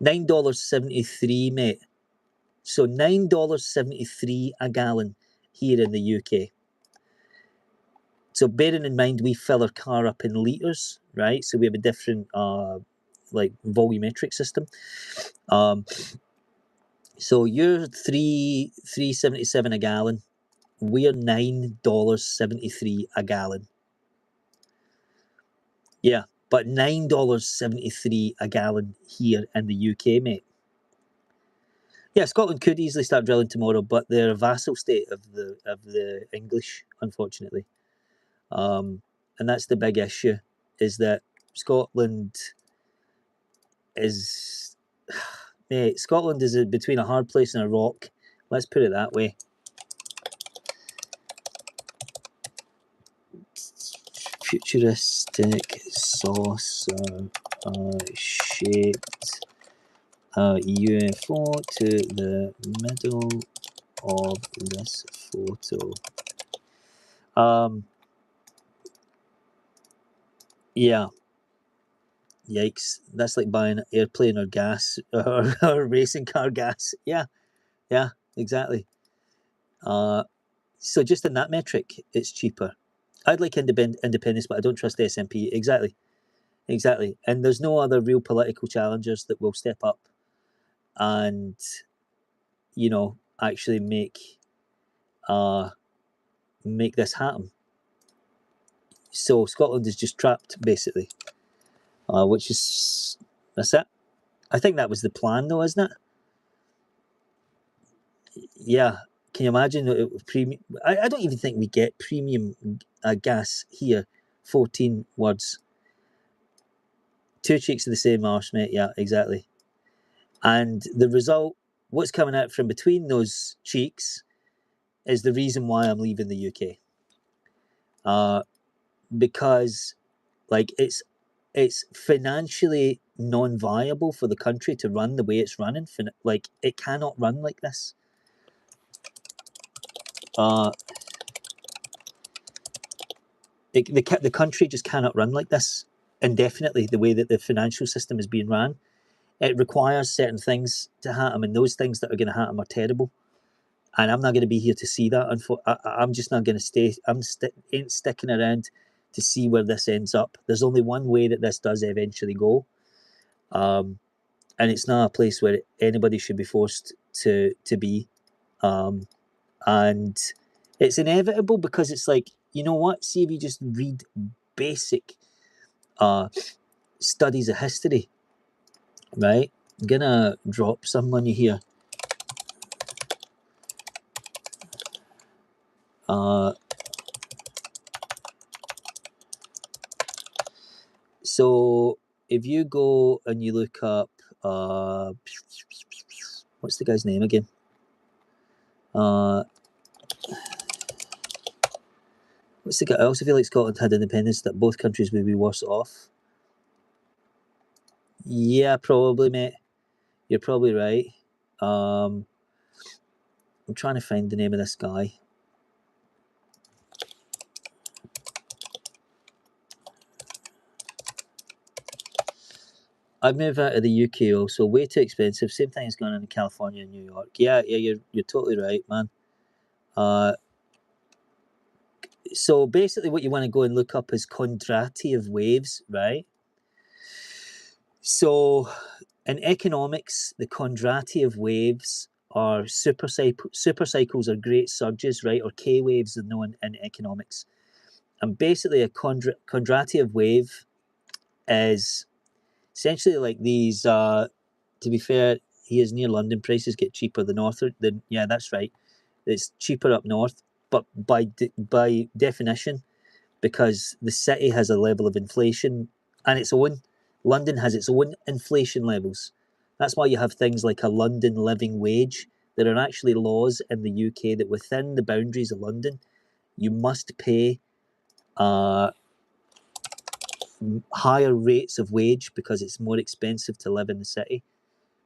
Speaker 1: $9.73, mate. So $9.73 a gallon here in the UK. So bearing in mind we fill our car up in litres, right? So we have a different like volumetric system. So you're 3.77 a gallon. We're $9.73 a gallon. Yeah, but $9.73 a gallon here in the UK, mate. Yeah, Scotland could easily start drilling tomorrow, but they're a vassal state of the English, unfortunately. And that's the big issue, is that Scotland is, mate, Scotland is between a hard place and a rock. Let's put it that way. Futuristic saucer shaped UFO to the middle of this photo. Yeah. Yikes. That's like buying airplane or gas or racing car gas. Yeah. Yeah, exactly. So just in that metric, it's cheaper. I'd like independence, but I don't trust the SNP. Exactly. Exactly. And there's no other real political challengers that will step up and, you know, actually make this happen. So Scotland is just trapped, basically, which is, that's it. I think that was the plan, though, isn't it? Yeah. Can you imagine premium? I don't even think we get premium gas here. 14 words. Two cheeks of the same arse, mate. Yeah, exactly. And the result, what's coming out from between those cheeks, is the reason why I'm leaving the UK. Because, like, it's financially non-viable for the country to run the way it's running. Like, it cannot run like this. the country just cannot run like this indefinitely. The way that the financial system is being ran, it requires certain things to happen, and those things that are going to happen are terrible. And I'm not going to be here to see that. I'm just not going to stay. Ain't sticking around to see where this ends up. There's only one way that this does eventually go, and it's not a place where anybody should be forced to be. And it's inevitable, because it's like, you know what? See, if you just read basic studies of history, right? I'm gonna drop some money here. So if you go and you look up, what's the guy's name again? What's the guy? I also feel like Scotland had independence, that both countries would be worse off. Yeah, probably, mate. You're probably right. I'm trying to find the name of this guy. I've moved out of the UK also. Way too expensive. Same thing is going on in California and New York. Yeah, you're totally right, man. So basically what you want to go and look up is Kondratiev waves, right? So in economics, the Kondratiev waves are supercycles are great surges, right? Or K waves are known in economics. And basically a Kondratiev wave is essentially like these, to be fair, he is near London, prices get cheaper the north, yeah, that's right. It's cheaper up north, but by definition, because the city has a level of inflation and its own. London has its own inflation levels. That's why you have things like a London living wage. There are actually laws in the UK that within the boundaries of London, you must pay higher rates of wage because it's more expensive to live in the city.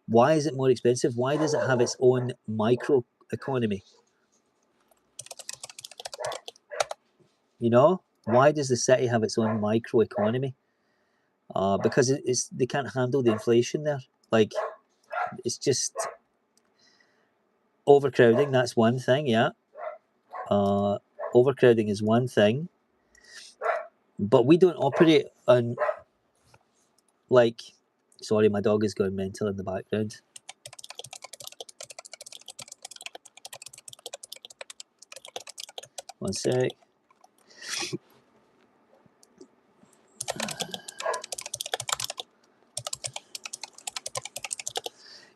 Speaker 1: Why is it more expensive? Why does it have its own micro economy? You know, why does the city have its own micro economy? Because they can't handle the inflation there. Like, it's just overcrowding. That's one thing. Yeah, overcrowding is one thing, but we don't operate on, like. Sorry, my dog is going mental in the background. One sec.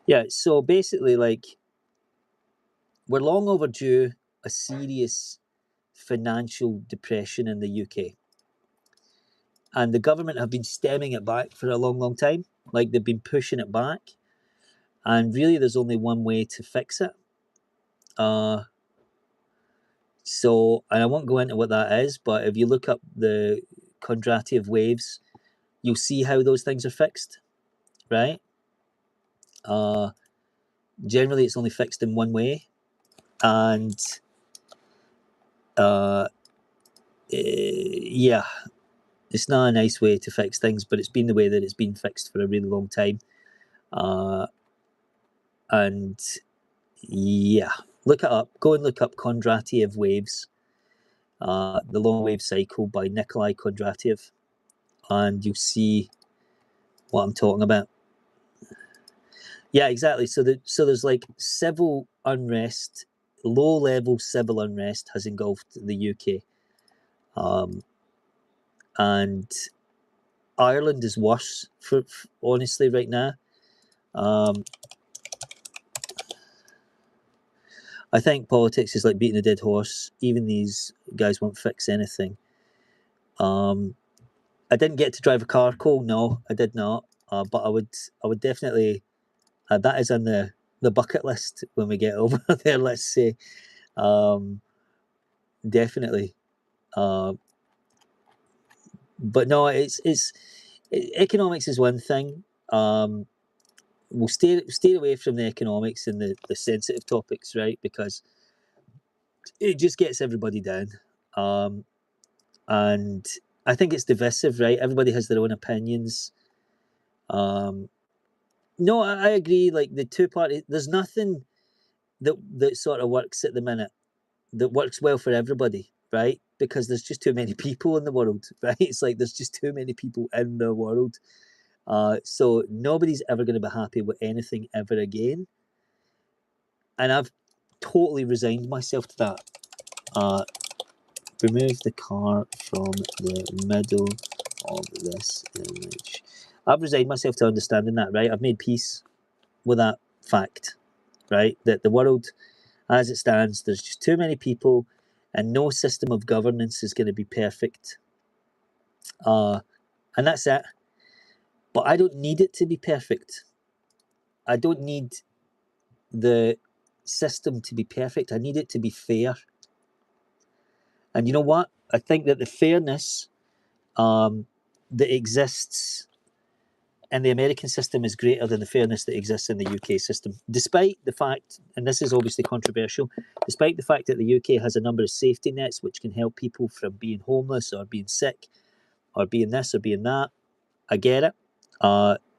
Speaker 1: Yeah, so basically, like, we're long overdue a serious financial depression in the UK. And the government have been stemming it back for a long, long time. Like, they've been pushing it back. And really, there's only one way to fix it. So, and I won't go into what that is, but if you look up the Kondratiev waves, you'll see how those things are fixed, right? Generally, it's only fixed in one way. And yeah, it's not a nice way to fix things, but it's been the way that it's been fixed for a really long time. And yeah, look it up. Go and look up Kondratiev waves, the long wave cycle by Nikolai Kondratiev, and you'll see what I'm talking about. Yeah, exactly. So there's like civil unrest, low level civil unrest has engulfed the UK, and Ireland is worse for honestly right now. I think politics is like beating a dead horse. Even these guys won't fix anything. I didn't get to drive a car, Cole. No, I did not. But I would definitely. That is on the bucket list when we get over there. Let's say, definitely. But no, economics is one thing. We'll stay away from the economics and the sensitive topics, right? Because it just gets everybody down. And I think it's divisive, right? Everybody has their own opinions. No, I agree. Like the two parties, there's nothing that sort of works at the minute that works well for everybody, right? Because there's just too many people in the world, right? It's like there's just too many people in the world. So nobody's ever going to be happy with anything ever again. And I've totally resigned myself to that. Remove the car from the middle of this image. I've resigned myself to understanding that, right? I've made peace with that fact, right? That the world as it stands, there's just too many people and no system of governance is going to be perfect. And that's it. But I don't need it to be perfect. I don't need the system to be perfect. I need it to be fair. And you know what? I think that the fairness that exists in the American system is greater than the fairness that exists in the UK system. Despite the fact, and this is obviously controversial, despite the fact that the UK has a number of safety nets which can help people from being homeless or being sick or being this or being that, I get it.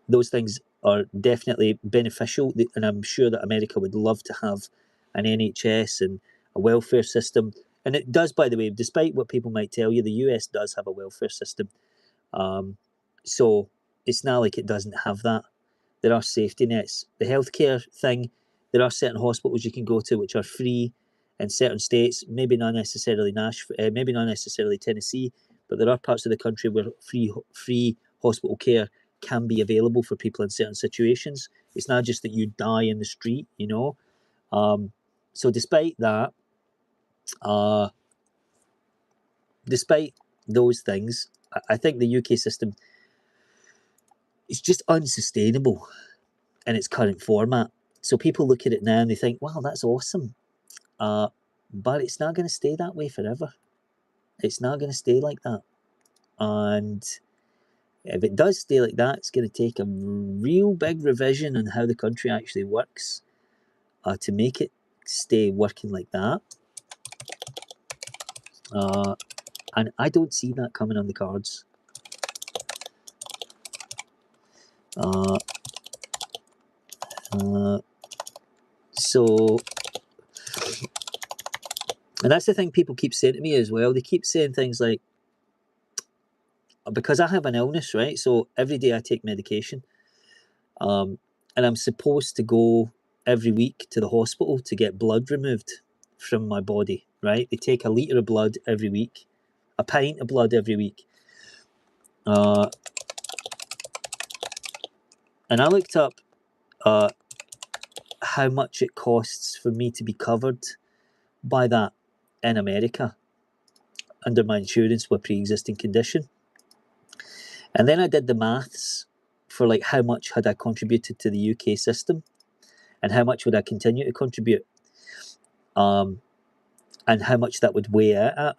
Speaker 1: Those things are definitely beneficial, and I'm sure that America would love to have an NHS and a welfare system. And it does, by the way, despite what people might tell you, the US does have a welfare system. So it's not like it doesn't have that. There are safety nets. The healthcare thing, there are certain hospitals you can go to which are free in certain states, maybe not necessarily Nashville, maybe not necessarily Tennessee, but there are parts of the country where free hospital care can be available for people in certain situations. It's not just that you die in the street, you know. So despite that, uh, despite those things, I think the UK system is just unsustainable in its current format. So people look at it now and they think, wow, that's awesome. But it's not going to stay that way forever. It's not going to stay like that. And if it does stay like that, it's going to take a real big revision on how the country actually works to make it stay working like that. And I don't see that coming on the cards. So, and that's the thing people keep saying to me as well. They keep saying things like, because I have an illness, right? So every day I take medication, and I'm supposed to go every week to the hospital to get blood removed from my body, right? They take a litre of blood every week, a pint of blood every week. And I looked up how much it costs for me to be covered by that in America under my insurance with pre-existing condition. And then I did the maths for like how much had I contributed to the UK system and how much would I continue to contribute, and how much that would weigh out at.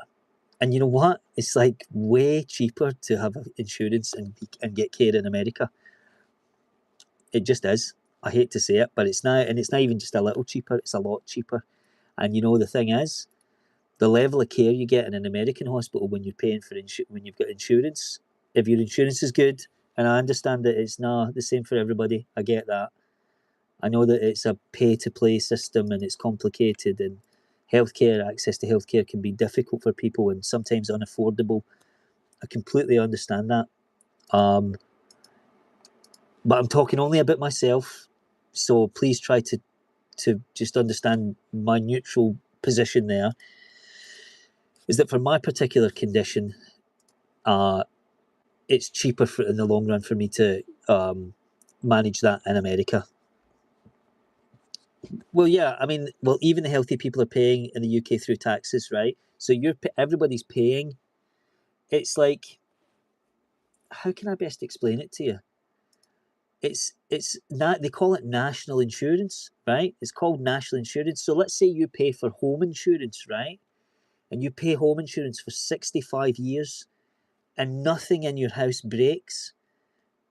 Speaker 1: And you know what? It's like way cheaper to have insurance and get care in America. It just is. I hate to say it, but it's not, and it's not even just a little cheaper. It's a lot cheaper. And you know the thing is, the level of care you get in an American hospital when you're paying for when you've got insurance, if your insurance is good, and I understand that it's not the same for everybody. I get that. I know that it's a pay-to-play system and it's complicated, and access to healthcare can be difficult for people and sometimes unaffordable. I completely understand that. But I'm talking only about myself, so please try to just understand my neutral position there. Is that for my particular condition, it's cheaper in the long run for me to manage that in America. Well, yeah, I mean, well, even the healthy people are paying in the UK through taxes, right? So everybody's paying. It's like, how can I best explain it to you? It's not, they call it national insurance, right? It's called national insurance. So let's say you pay for home insurance, right? And you pay home insurance for 65 years and nothing in your house breaks,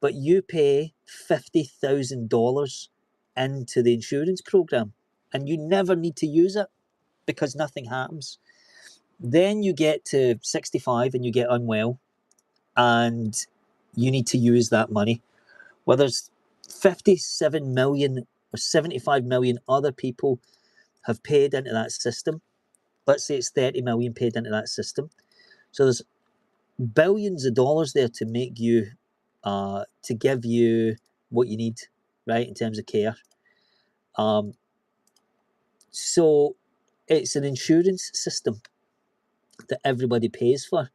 Speaker 1: but you pay $50,000 into the insurance program and you never need to use it because nothing happens. Then you get to 65 and you get unwell, and you need to use that money. Well, there's 57 million or 75 million other people have paid into that system. Let's say it's 30 million paid into that system. So there's billions of dollars there to make you, to give you what you need, right, in terms of care. So it's an insurance system that everybody pays for.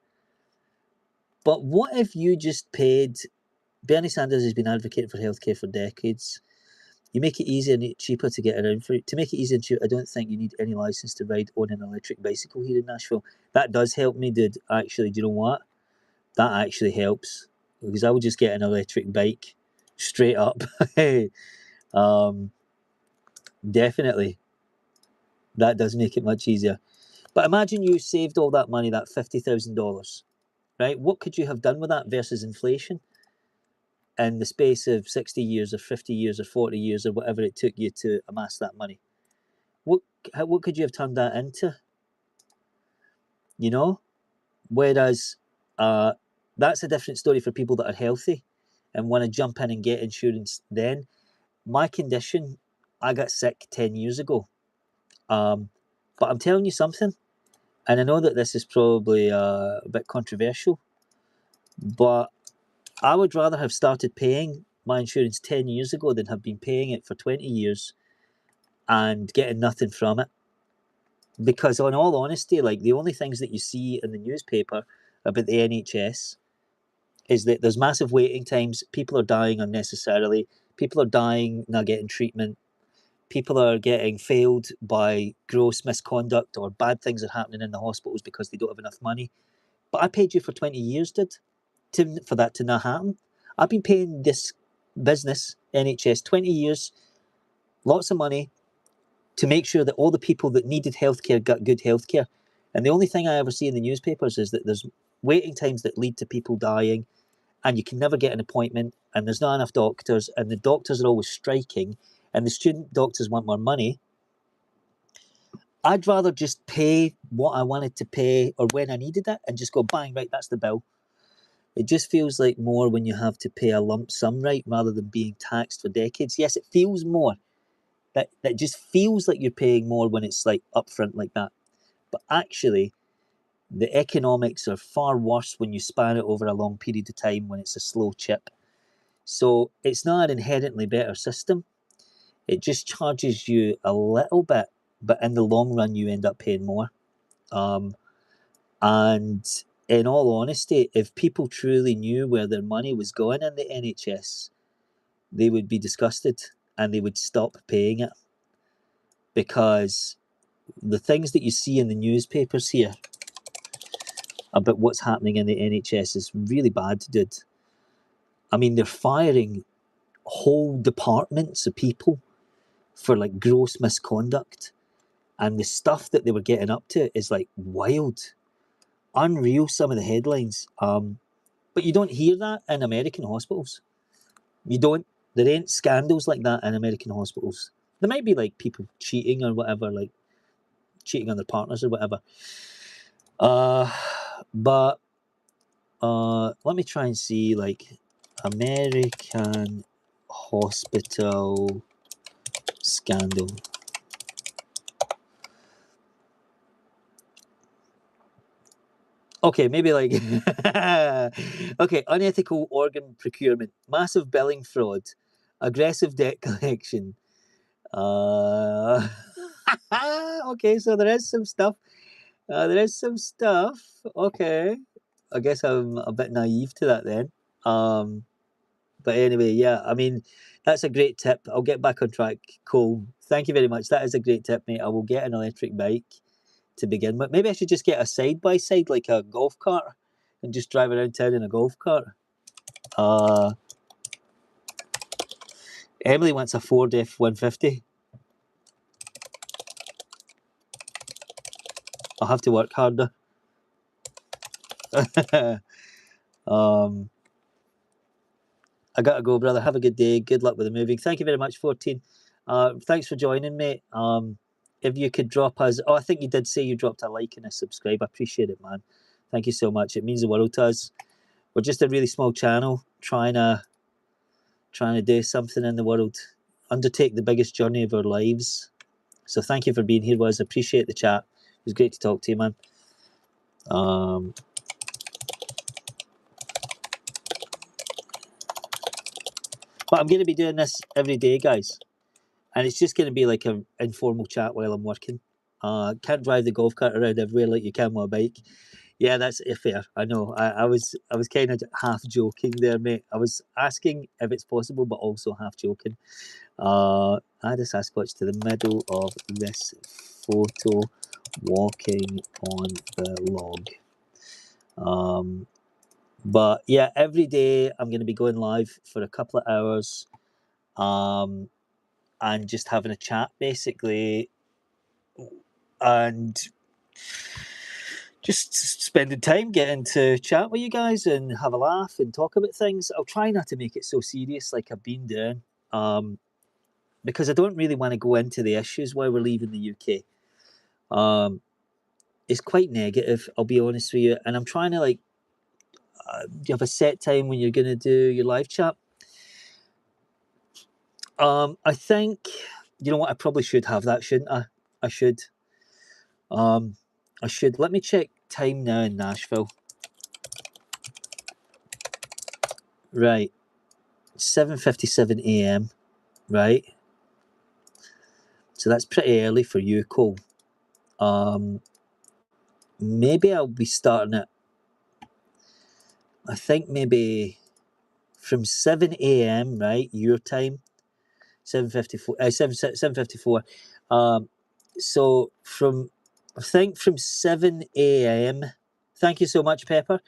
Speaker 1: But what if you just paid? Bernie Sanders has been advocating for healthcare for decades. You make it easier and cheaper to get around for it. To make it easier and cheaper, I don't think you need any license to ride on an electric bicycle here in Nashville. That does help me, dude. Actually, do you know what? That actually helps, because I would just get an electric bike straight up. um, Definitely, that does make it much easier. But imagine you saved all that money, that $50,000, right? What could you have done with that versus inflation in the space of 60 years or 50 years or 40 years or whatever it took you to amass that money? What could you have turned that into? You know? Whereas that's a different story for people that are healthy and want to jump in and get insurance then. My condition, I got sick 10 years ago. But I'm telling you something, and I know that this is probably a bit controversial, but I would rather have started paying my insurance 10 years ago than have been paying it for 20 years and getting nothing from it. Because, in all honesty, like, the only things that you see in the newspaper about the NHS is that there's massive waiting times, people are dying unnecessarily, people are dying not getting treatment, people are getting failed by gross misconduct, or bad things are happening in the hospitals because they don't have enough money. But I paid you for 20 years, for that to not happen. I've been paying this business, NHS, 20 years, lots of money, to make sure that all the people that needed healthcare got good healthcare. And the only thing I ever see in the newspapers is that there's waiting times that lead to people dying, and you can never get an appointment, and there's not enough doctors, and the doctors are always striking, and the student doctors want more money. I'd rather just pay what I wanted to pay or when I needed it and just go bang, right, that's the bill. It just feels like more when you have to pay a lump sum, right, rather than being taxed for decades. Yes, it feels more. That just feels like you're paying more when it's like upfront like that. But actually, the economics are far worse when you span it over a long period of time, when it's a slow chip. So it's not an inherently better system. It just charges you a little bit, but in the long run, you end up paying more. And in all honesty, if people truly knew where their money was going in the NHS, they would be disgusted and they would stop paying it. Because the things that you see in the newspapers here about what's happening in the NHS is really bad, dude. I mean, they're firing whole departments of people for like gross misconduct, and the stuff that they were getting up to is like wild, unreal. Some of the headlines, but you don't hear that in American hospitals. You don't. There ain't scandals like that in American hospitals. There might be like people cheating or whatever, like cheating on their partners or whatever. But let me try and see like American hospital scandal. Okay, maybe like okay, unethical organ procurement, massive billing fraud, aggressive debt collection. Uh, okay, so there is some stuff. There is some stuff. Okay, I guess I'm a bit naive to that then. Um, but anyway, yeah, I mean, that's a great tip. I'll get back on track. Cool. Thank you very much. That is a great tip, mate. I will get an electric bike to begin with. Maybe I should just get a side by side, like a golf cart, and just drive around town in a golf cart. Uh, Emily wants a Ford F-150. I'll have to work harder. um, I gotta go, brother. Have a good day. Good luck with the moving. Thank you very much, 14. Thanks for joining, mate. if you could drop us. Oh, I think you did say you dropped a like and a subscribe. I appreciate it, man. Thank you so much. It means the world to us. We're just a really small channel trying to do something in the world, undertake the biggest journey of our lives. So thank you for being here, Waz. Appreciate the chat. It was great to talk to you, man. But I'm going to be doing this every day, guys. And it's just going to be like an informal chat while I'm working. Can't drive the golf cart around everywhere like you can with a bike. Yeah, that's fair. I know. I was kind of half joking there, mate. I was asking if it's possible, but also half joking. Add a Sasquatch to the middle of this photo, walking on the log. But yeah, every day I'm going to be going live for a couple of hours, and just having a chat, basically, and just spending time getting to chat with you guys and have a laugh and talk about things. I'll try not to make it so serious like I've been doing, because I don't really want to go into the issues while we're leaving the UK. It's quite negative, I'll be honest with you, and I'm trying to you have a set time when you're going to do your live chat. I think, you know what, I probably should have that, shouldn't I? I should. Let me check time now in Nashville. Right, 7:57 a.m. Right, so that's pretty early for you, Cole. Maybe I'll be starting at, I think maybe from 7 a.m. right, your time, 7:54. So I think from 7 a.m. Thank you so much, Pepper.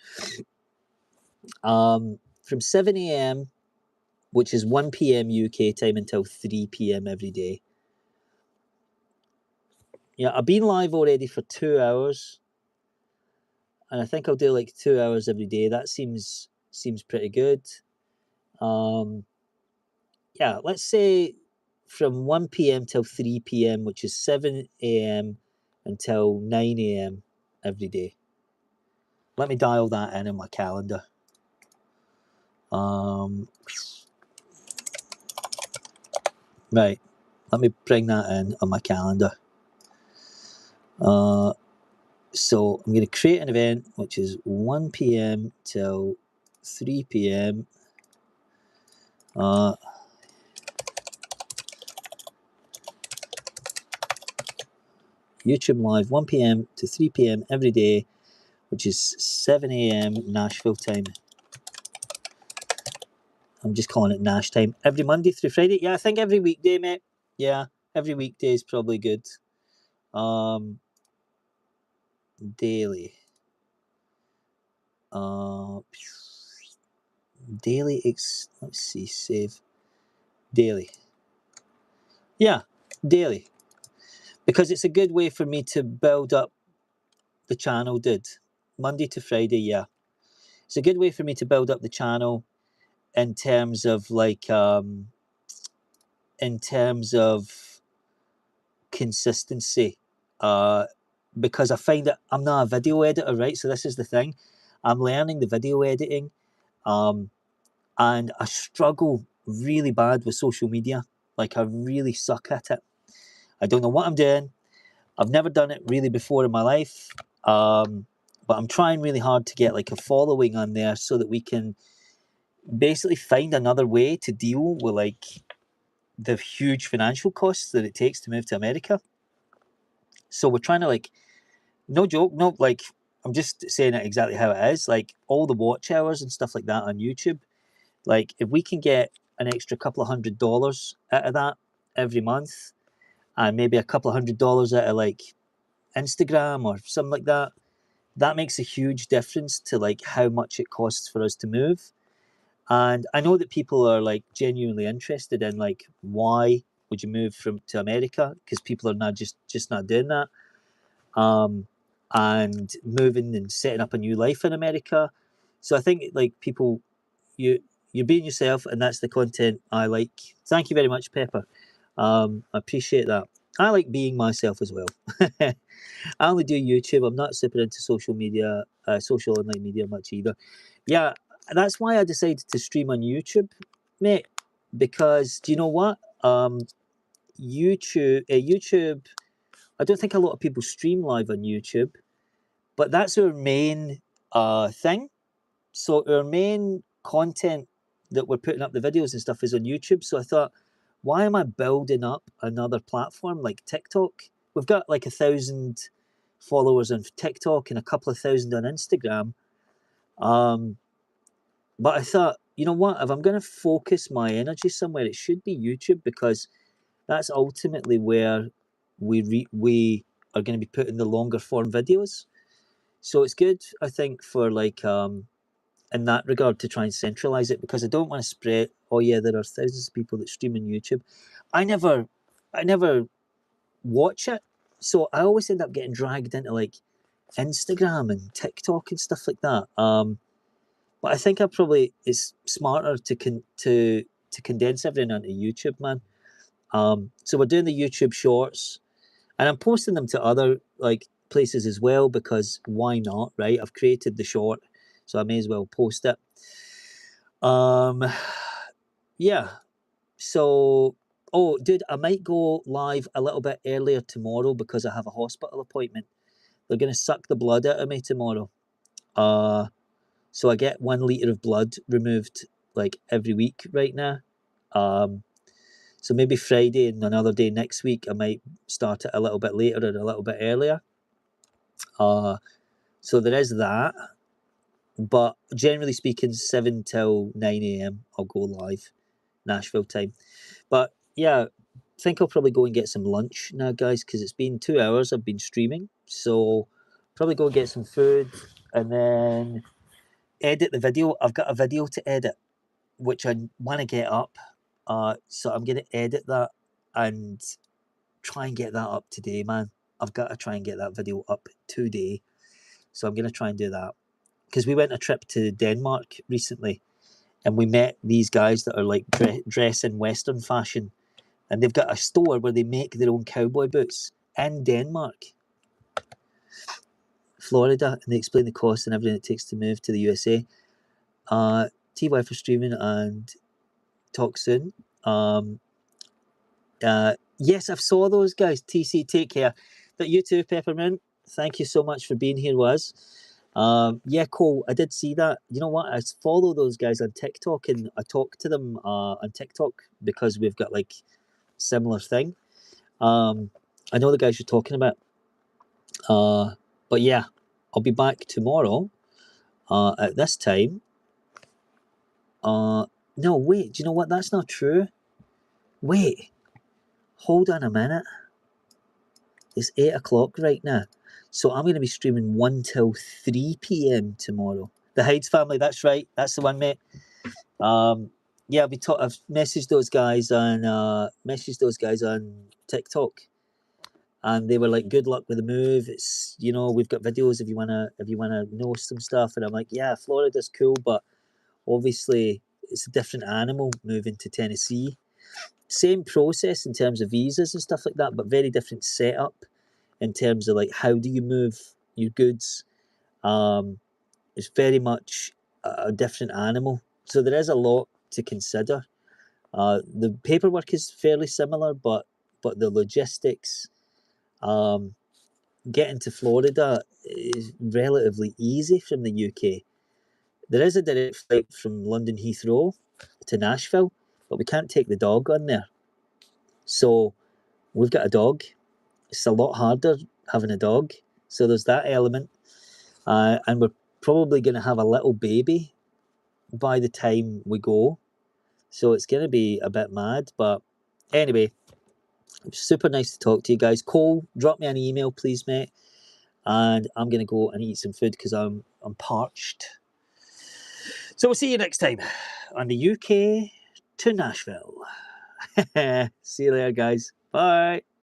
Speaker 1: From 7 a.m., which is 1 p.m. UK time, until 3 p.m. every day. Yeah, I've been live already for 2 hours, and I think I'll do like 2 hours every day. That seems pretty good. Yeah, let's say from 1 p.m. till 3 p.m., which is 7 a.m. until 9 a.m. every day. Let me dial that in my calendar. Right, let me bring that in on my calendar. So I'm going to create an event which is 1 p.m. till 3 p.m. YouTube live 1 p.m. to 3 p.m. every day, which is 7 a.m. Nashville time. I'm just calling it Nash time. Every Monday through Friday. Yeah, I think every weekday, mate. Yeah, every weekday is probably good. Daily. Daily. Let's see. Save. Daily. Yeah, daily. Because it's a good way for me to build up the channel, Monday to Friday, yeah. It's a good way for me to build up the channel in terms of consistency. Because I find that I'm not a video editor, right? So this is the thing. I'm learning the video editing, and I struggle really bad with social media. Like, I really suck at it. I don't know what I'm doing. I've never done it really before in my life, but I'm trying really hard to get like a following on there so that we can basically find another way to deal with like the huge financial costs that it takes to move to America. So we're trying to no joke, no, I'm just saying it exactly how it is. Like, all the watch hours and stuff like that on YouTube, like, if we can get an extra couple of $100 out of that every month, and maybe a couple of $100 out of like Instagram or something like that, that makes a huge difference to like how much it costs for us to move. And I know that people are like genuinely interested in like, why would you move to America? Because people are not just not doing that, and moving and setting up a new life in America. So I think like people, you're being yourself, and that's the content I like. Thank you very much, Pepper. I appreciate that. I like being myself as well. I only do YouTube. I'm not super into social media, social online media much either. Yeah, that's why I decided to stream on YouTube, mate. Because do you know what? YouTube. I don't think a lot of people stream live on YouTube, but that's our main thing. So our main content that we're putting up the videos and stuff is on YouTube. So I thought, why am I building up another platform like TikTok? We've got like 1,000 followers on TikTok and a couple of thousand on Instagram. Um, but I thought, you know what? If I'm going to focus my energy somewhere, it should be YouTube because that's ultimately where we are going to be putting the longer form videos. So it's good, I think, for like in that regard to try and centralize it because I don't want to spread. Oh yeah, there are thousands of people that stream on YouTube. I never watch it, so I always end up getting dragged into like Instagram and TikTok and stuff like that. But I think I probably it's smarter to condense everything onto YouTube, man. So we're doing the YouTube shorts, and I'm posting them to other like places as well because why not, right? I've created the short, so I may as well post it. Um, yeah. So, oh, dude, I might go live a little bit earlier tomorrow because I have a hospital appointment. They're gonna suck the blood out of me tomorrow. Uh, so I get 1 liter of blood removed like every week right now. Um, so maybe Friday and another day next week, I might start it a little bit later or a little bit earlier. Uh, so there is that. But generally speaking, 7 till 9 a.m. I'll go live, Nashville time. But yeah, I think I'll probably go and get some lunch now, guys, because it's been 2 hours I've been streaming. So probably go and get some food and then edit the video. I've got a video to edit, which I want to get up. So I'm going to edit that and try and get that up today, man. I've got to try and get that video up today. So I'm going to try and do that. Because we went a trip to Denmark recently and we met these guys that are like dress in Western fashion. And they've got a store where they make their own cowboy boots in Denmark, Florida, and they explain the cost and everything it takes to move to the USA. TY for streaming and talk soon. Yes, I've saw those guys. TC, take care. But you too, Peppermint. Thank you so much for being here, Was. Yeah, Cole, I did see that. You know what? I follow those guys on TikTok and I talk to them on TikTok because we've got like similar thing. I know the guys you're talking about. But yeah, I'll be back tomorrow at this time. No, wait, do you know what? That's not true. Wait, hold on a minute. It's 8 o'clock right now. So I'm going to be streaming 1 till 3 p.m. tomorrow. The Hides family, that's right. That's the one, mate. Yeah, I've messaged those guys on TikTok, and they were like, "Good luck with the move. It's we've got videos if you wanna know some stuff." And I'm like, "Yeah, Florida's cool, but obviously it's a different animal moving to Tennessee. Same process in terms of visas and stuff like that, but very different setup in terms of like how do you move your goods. It's very much a different animal, so there is a lot to consider. The paperwork is fairly similar, but the logistics, um, getting to Florida is relatively easy from the UK. There is a direct flight from London Heathrow to Nashville, but we can't take the dog on there. So we've got a dog. It's a lot harder having a dog. So there's that element. And we're probably going to have a little baby by the time we go. So it's going to be a bit mad. But anyway, super nice to talk to you guys. Cole, drop me an email, please, mate. And I'm going to go and eat some food because I'm parched. So we'll see you next time on the UK to Nashville. See you later, guys. Bye.